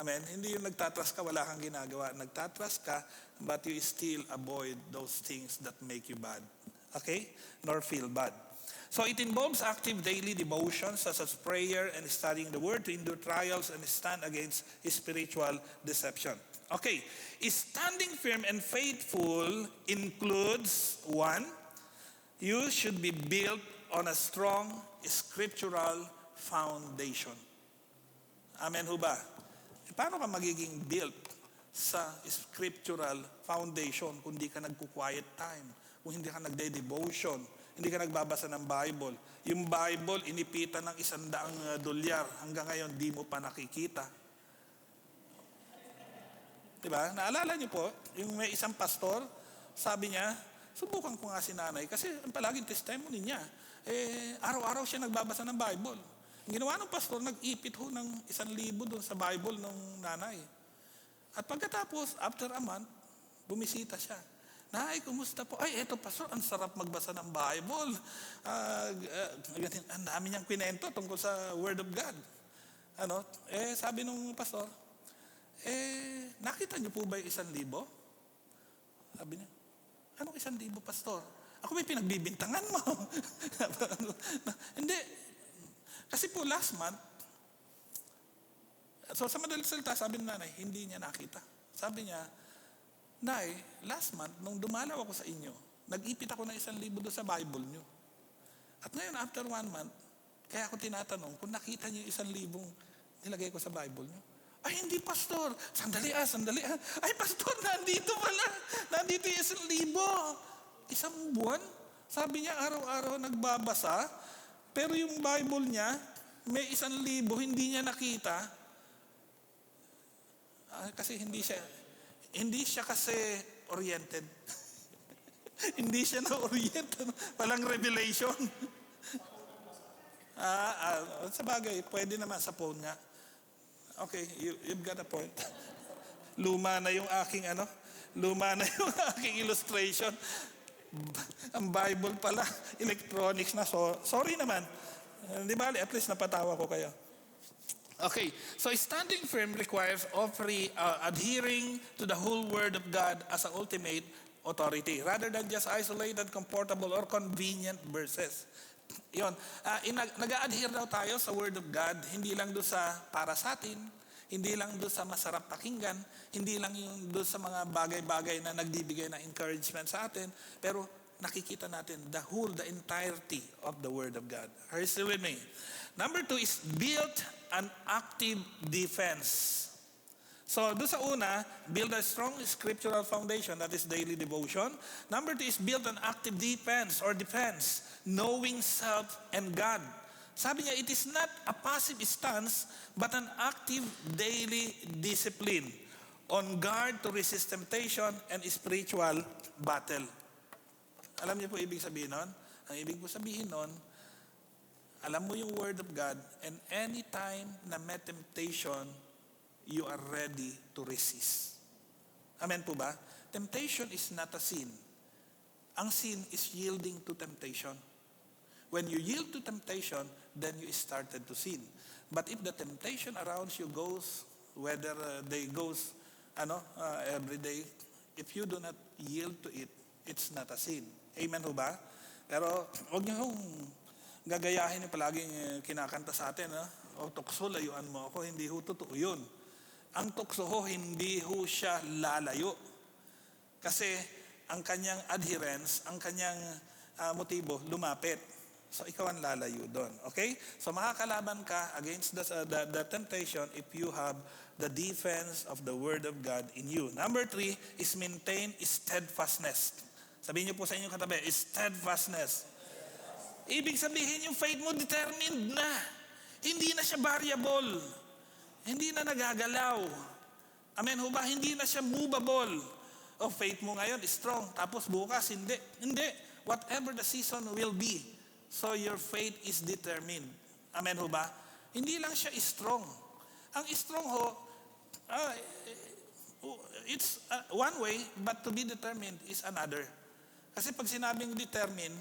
Amen? Hindi yung nagtatrust ka, wala kang ginagawa. Nagtatrust ka, but you still avoid those things that make you bad. Okay? Nor feel bad. So it involves active daily devotion such as prayer and studying the Word to endure trials and stand against spiritual deception. Okay, standing firm and faithful includes, 1, you should be built on a strong scriptural foundation. Amen ho ba? Paano ka magiging built sa scriptural foundation kung hindi ka nagku-quiet time, kung hindi ka nagde-devotion, hindi ka nagbabasa ng Bible? Yung Bible, inipitan ng $100 hanggang ngayon, di mo pa nakikita. Diba? Naalala niyo po, yung may isang pastor, sabi niya, subukan ko nga si nanay kasi ang palaging testimony niya, araw-araw siya nagbabasa ng Bible. Ang ginawa ng pastor, nag-ipit ho ng 1,000 doon sa Bible ng nanay. At pagkatapos, after a month, bumisita siya. Nay, kumusta po? Ay, eto pastor, ang sarap magbasa ng Bible. Ang dami niyang kwento tungkol sa Word of God. Sabi nung pastor, nakita niyo po ba yung 1,000? Sabi niya, anong 1,000, pastor? Ako may pinagbibintangan mo. Hindi. Kasi po last month, so sa madaling salita, sabi ng nanay, hindi niya nakita. Sabi niya, Nay, last month, nung dumalaw ako sa inyo, nag-ipit ako ng 1,000 doon sa Bible niyo. At ngayon, after 1 month, kaya ako tinatanong, kung nakita niyo yung 1,000 nilagay ko sa Bible niyo. Ay, hindi, pastor. Sandali. Ay, pastor, nandito pala. Nandito yung 1,000. Isang buwan. Sabi niya, araw-araw nagbabasa. Pero yung Bible niya, may 1,000, hindi niya nakita. Kasi hindi siya kasi oriented. Hindi siya na-oriented. Walang revelation. Sa bagay, pwede naman sa phone nga. Okay, you've got a point. Luma na yung aking illustration. Ang Bible pala, electronics na. So, sorry naman. Di ba, at least napatawa ko kayo. Okay, so standing firm requires adhering to the whole Word of God as an ultimate authority, rather than just isolated, comfortable, or convenient verses. Yun. Nag-a-adhere daw tayo sa Word of God, hindi lang doon sa para sa atin, hindi lang doon sa masarap pakinggan, hindi lang yung doon sa mga bagay-bagay na nagbibigay ng encouragement sa atin, pero nakikita natin the entirety of the Word of God. Are you still with me? Number 2 is build an active defense. So, doon sa una, build a strong scriptural foundation, that is daily devotion. Number 2 is build an active defense, knowing self and God. Sabi niya, it is not a passive stance, but an active daily discipline on guard to resist temptation and spiritual battle. Alam niyo po ibig sabihin nun? Ang ibig po sabihin nun, alam mo yung Word of God, and anytime na may temptation, you are ready to resist. Amen po ba? Temptation is not a sin. Ang sin is yielding to temptation. When you yield to temptation, then you started to sin. But if the temptation around you goes, whether they goes every day, if you do not yield to it, it's not a sin. Amen ho ba? Pero huwag niyo gagayahin yung palaging kinakanta sa atin. O tukso, layuan mo ako. Hindi ho totoo yun. Ang tukso ho, hindi ho siya lalayo. Kasi ang kanyang adherence, ang kanyang motibo, lumapit. So ikaw ang lalayo doon. Okay? So makakalaban ka against the temptation if you have the defense of the Word of God in you. Number 3 is maintain steadfastness. Sabihin niyo po sa inyong katabi, steadfastness. Ibig sabihin yung faith mo determined na. Hindi na siya variable. Hindi na nagagalaw. Amen ho ba? Hindi na siya movable. Oh, faith mo ngayon is strong. Tapos bukas, hindi. Hindi. Whatever the season will be. So your faith is determined. Amen ho ba? Hindi lang siya strong. Ang strong ho, it's one way, but to be determined is another. Kasi pag sinabing determined,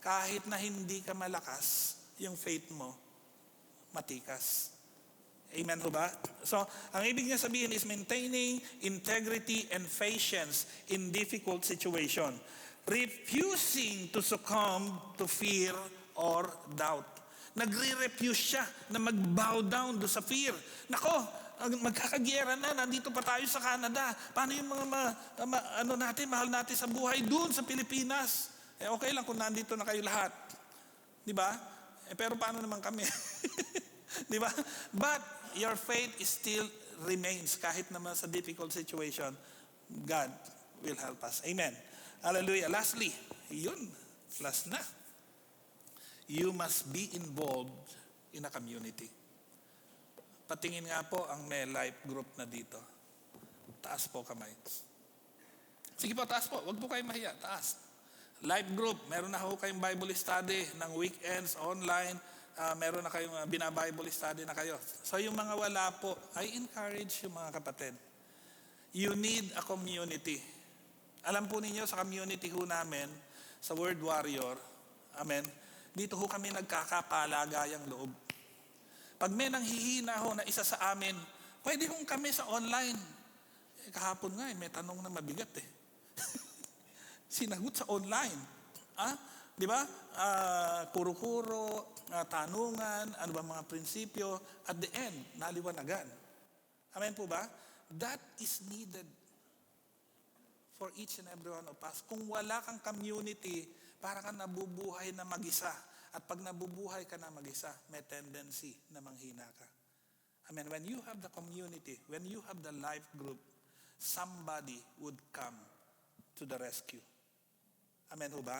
kahit na hindi ka malakas, yung faith mo, matikas. Amen ho ba? So, ang ibig niya sabihin is maintaining integrity and patience in difficult situation. Refusing to succumb to fear or doubt. Nagre-refuse siya na mag-bow down do sa fear. Nako, magkakagyera na, nandito pa tayo sa Canada. Paano yung mga mahal natin sa buhay doon sa Pilipinas? Okay lang kung nandito na kayo lahat. Di ba? Pero paano naman kami? Di ba? But your faith is still remains kahit naman sa difficult situation. God will help us. Amen. Hallelujah. Lastly, last na. You must be involved in a community. Patingin nga po ang may life group na dito. Taas po kamay. Sige po, taas po. Huwag po kayo mahiya. Taas. Life group. Meron na ho kayong Bible study ng weekends, online. Meron na kayong bina-Bible study na kayo. So yung mga wala po, I encourage yung mga kapatid. You need a community. Alam po ninyo, sa community ho namin, sa Word Warrior, amen, dito ho kami nagkakapalagayang loob. Pag may nanghihina ho na isa sa amin, pwede hong kami sa online. Kahapon nga, may tanong na mabigat Sinagot sa online. Di ba? Kuro-kuro, tanungan, ano ba mga prinsipyo, at the end, naliwanagan. Amen po ba? That is needed for each and every one of us. Kung wala kang community, para kang nabubuhay na mag-isa. At pag nabubuhay ka na mag-isa, may tendency na manghina ka. Amen. When you have the community, when you have the life group, somebody would come to the rescue. Amen ho ba?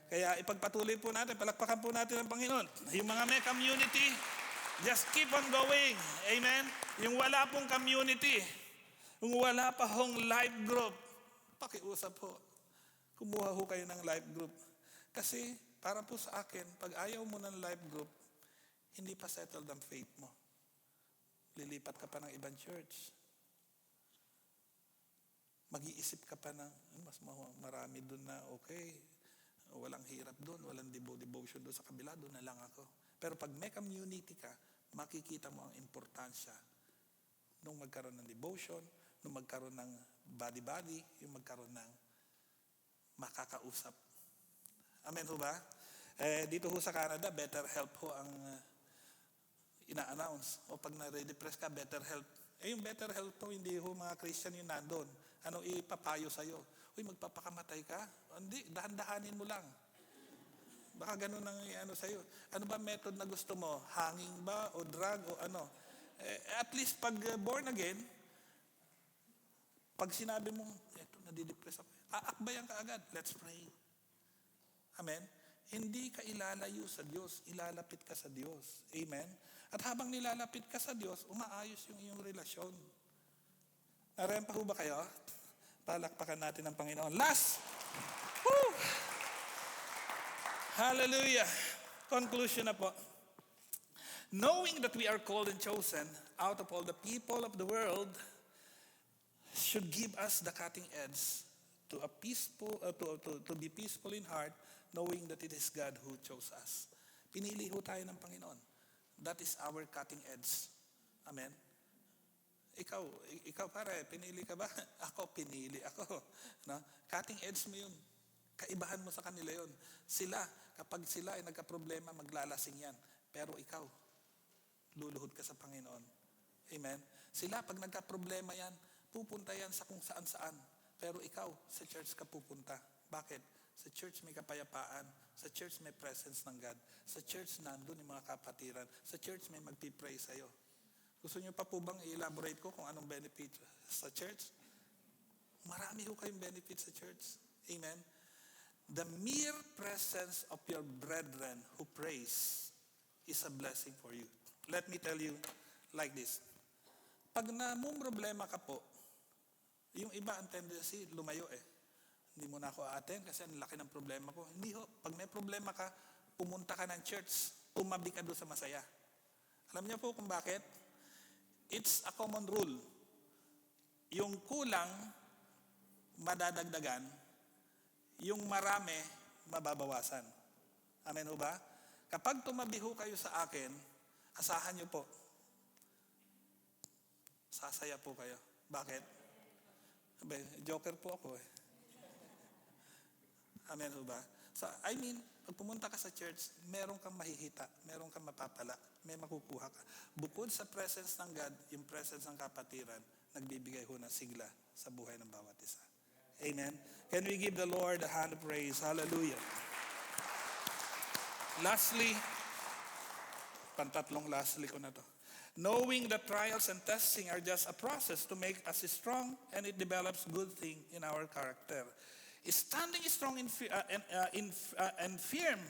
Kaya ipagpatuloy po natin, palakpakan po natin ang Panginoon. Yung mga may community, just keep on going. Amen? Yung wala pong community, yung wala pa hong life group, pakiusap ho. Kumuha ho kayo ng life group. Kasi, para po sa akin, pag ayaw mo ng life group, hindi pa settled ang faith mo. Lilipat ka pa ng ibang church. Mag-iisip ka pa ng, mas marami doon na, okay, walang hirap doon, walang devotion doon sa kabila, doon na lang ako. Pero pag may community ka, makikita mo ang importansya nung magkaroon ng devotion, nung magkaroon ng body-body, yung magkaroon ng makakausap. Amen ho ba? Dito ho sa Canada, Better Help ho ang ina-announce. O pag na-redepress ka, Better Help. Yung Better Help ho, hindi ho mga Christian yung nandun. Ano ipapayo sa'yo? Uy, magpapakamatay ka? Hindi, dahan-dahanin mo lang. Baka ganun ang sa'yo. Ano ba method na gusto mo? Hanging ba? O drug? O ano? At least pag born again, pag sinabi mo, eto, nadidepress ako. Aakbayan ka agad. Let's pray. Amen? hindi ka ilalayo sa Diyos, ilalapit ka sa Diyos. Amen? At habang nilalapit ka sa Diyos, umaayos yung iyong relasyon. Narayan pa ho ba kayo? Palakpakan natin ang Panginoon. Last! Woo! Hallelujah! Conclusion na po. Knowing that we are called and chosen out of all the people of the world should give us the cutting edge to be peaceful in heart, knowing that it is God who chose us. Pinili ho tayo ng Panginoon. That is our cutting edge. Amen? Ikaw pare, pinili ka ba? Ako, pinili ako. No? Cutting edge mo yun. Kaibahan mo sa kanila yun. Kapag sila ay nagka-problema, maglalasing yan. Pero ikaw, luluhod ka sa Panginoon. Amen? Sila, pag nagka-problema yan, pupunta yan sa kung saan-saan. Pero ikaw, sa church ka pupunta. Bakit? Sa church may kapayapaan. Sa church may presence ng God. Sa church nandun yung mga kapatiran. Sa church may magpipray sa'yo. Gusto niyo pa po bang i-elaborate ko kung anong benefit sa church? Marami ho kayong benefit sa church. Amen? The mere presence of your brethren who prays is a blessing for you. Let me tell you like this. Pag namumroblema ka po, yung iba ang tendency, lumayo eh. Hindi mo na ako a-attend kasi ang laki ng problema ko. Hindi ho. Pag may problema ka, pumunta ka ng church, tumabi ka doon sa masaya. Alam niyo po kung bakit? It's a common rule. Yung kulang, madadagdagan. Yung marami, mababawasan. Amen ho ba? Kapag tumabi ho kayo sa akin, asahan niyo po, sasaya po kayo. Bakit? Joker po ako eh. Amen ho ba? So, pag pumunta ka sa church, meron kang mahihita, meron kang mapapala, may makukuha ka. Bukod sa presence ng God, yung presence ng kapatiran, nagbibigay ho ng sigla sa buhay ng bawat isa. Amen? Can we give the Lord a hand of praise? Hallelujah. Lastly, lastly ko na to. Knowing that trials and testing are just a process to make us strong, and it develops good thing in our character. Standing strong and firm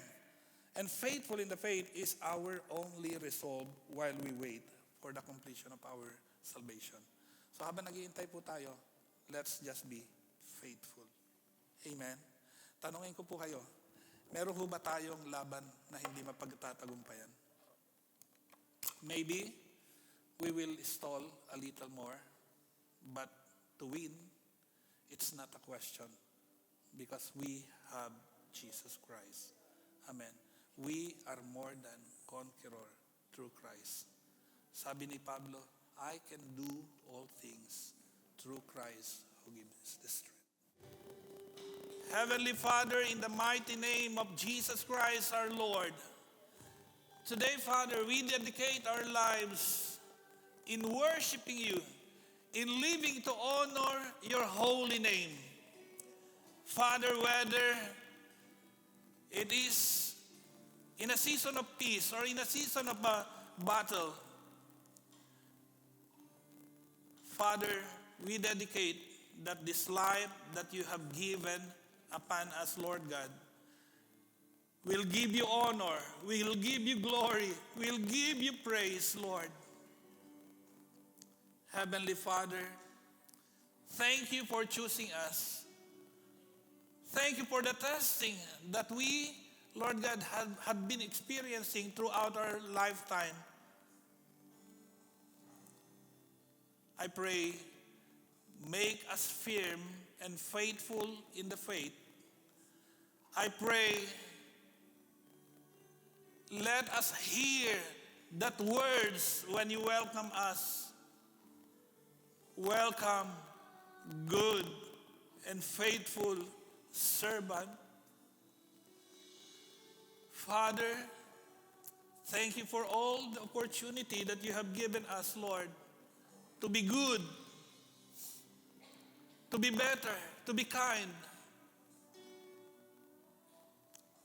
and faithful in the faith is our only resolve while we wait for the completion of our salvation. So habang naghihintay po tayo, let's just be faithful. Amen? Tanungin ko po kayo, meron ho ba tayong laban na hindi mapagtatagumpayan? Maybe we will stall a little more, but to win, it's not a question because we have Jesus Christ. Amen. We are more than conqueror through Christ. Sabi ni Pablo, I can do all things through Christ who gives the strength. Heavenly Father, in the mighty name of Jesus Christ our Lord, today, Father, we dedicate our lives in worshiping you, in living to honor your holy name. Father, whether it is in a season of peace or in a season of battle, Father, we dedicate that this life that you have given upon us, Lord God, will give you honor, will give you glory, will give you praise, Lord. Heavenly Father, thank you for choosing us. Thank you for the testing that we, Lord God, have been experiencing throughout our lifetime. I pray, make us firm and faithful in the faith. I pray, let us hear that words when you welcome us. Welcome, good and faithful servant. Father, thank you for all the opportunity that you have given us, Lord, to be good, to be better, to be kind,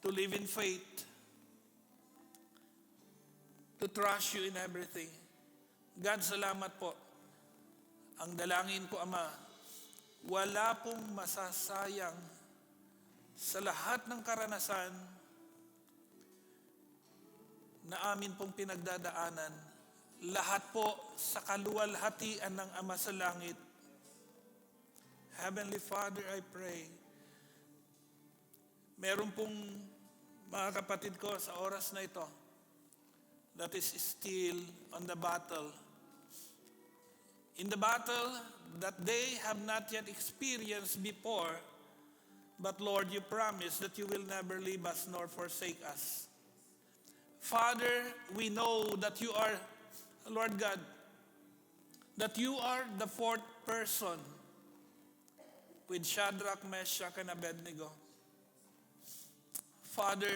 to live in faith, to trust you in everything. God, salamat po. Ang dalangin ko, Ama, wala pong masasayang sa lahat ng karanasan na amin pong pinagdadaanan, lahat po sa kaluwalhatian ng Ama sa Langit. Heavenly Father, I pray, meron pong mga kapatid ko sa oras na ito that is still on the battle. In the battle that they have not yet experienced before, but Lord, you promise that you will never leave us nor forsake us. Father, we know that you are, Lord God, that you are the fourth person with Shadrach, Meshach, and Abednego. Father,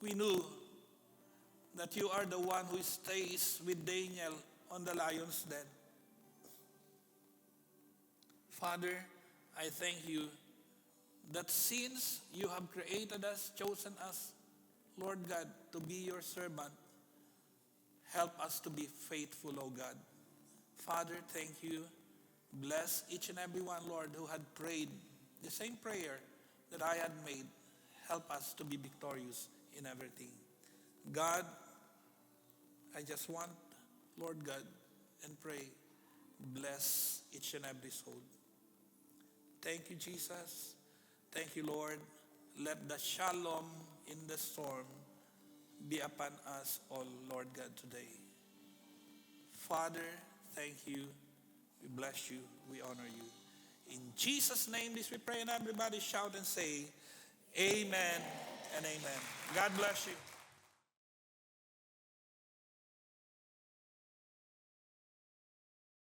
we knew that you are the one who stays with Daniel on the lion's den. Father, I thank you that since you have created us, chosen us, Lord God, to be your servant, help us to be faithful, O God. Father, thank you. Bless each and every one, Lord, who had prayed the same prayer that I had made. Help us to be victorious in everything. God, I just want, Lord God, and pray, bless each and every soul. Thank you, Jesus. Thank you, Lord. Let the shalom in the storm be upon us all, Lord God, today. Father, thank you. We bless you. We honor you. In Jesus' name, this we pray, and everybody shout and say, Amen and amen. God bless you.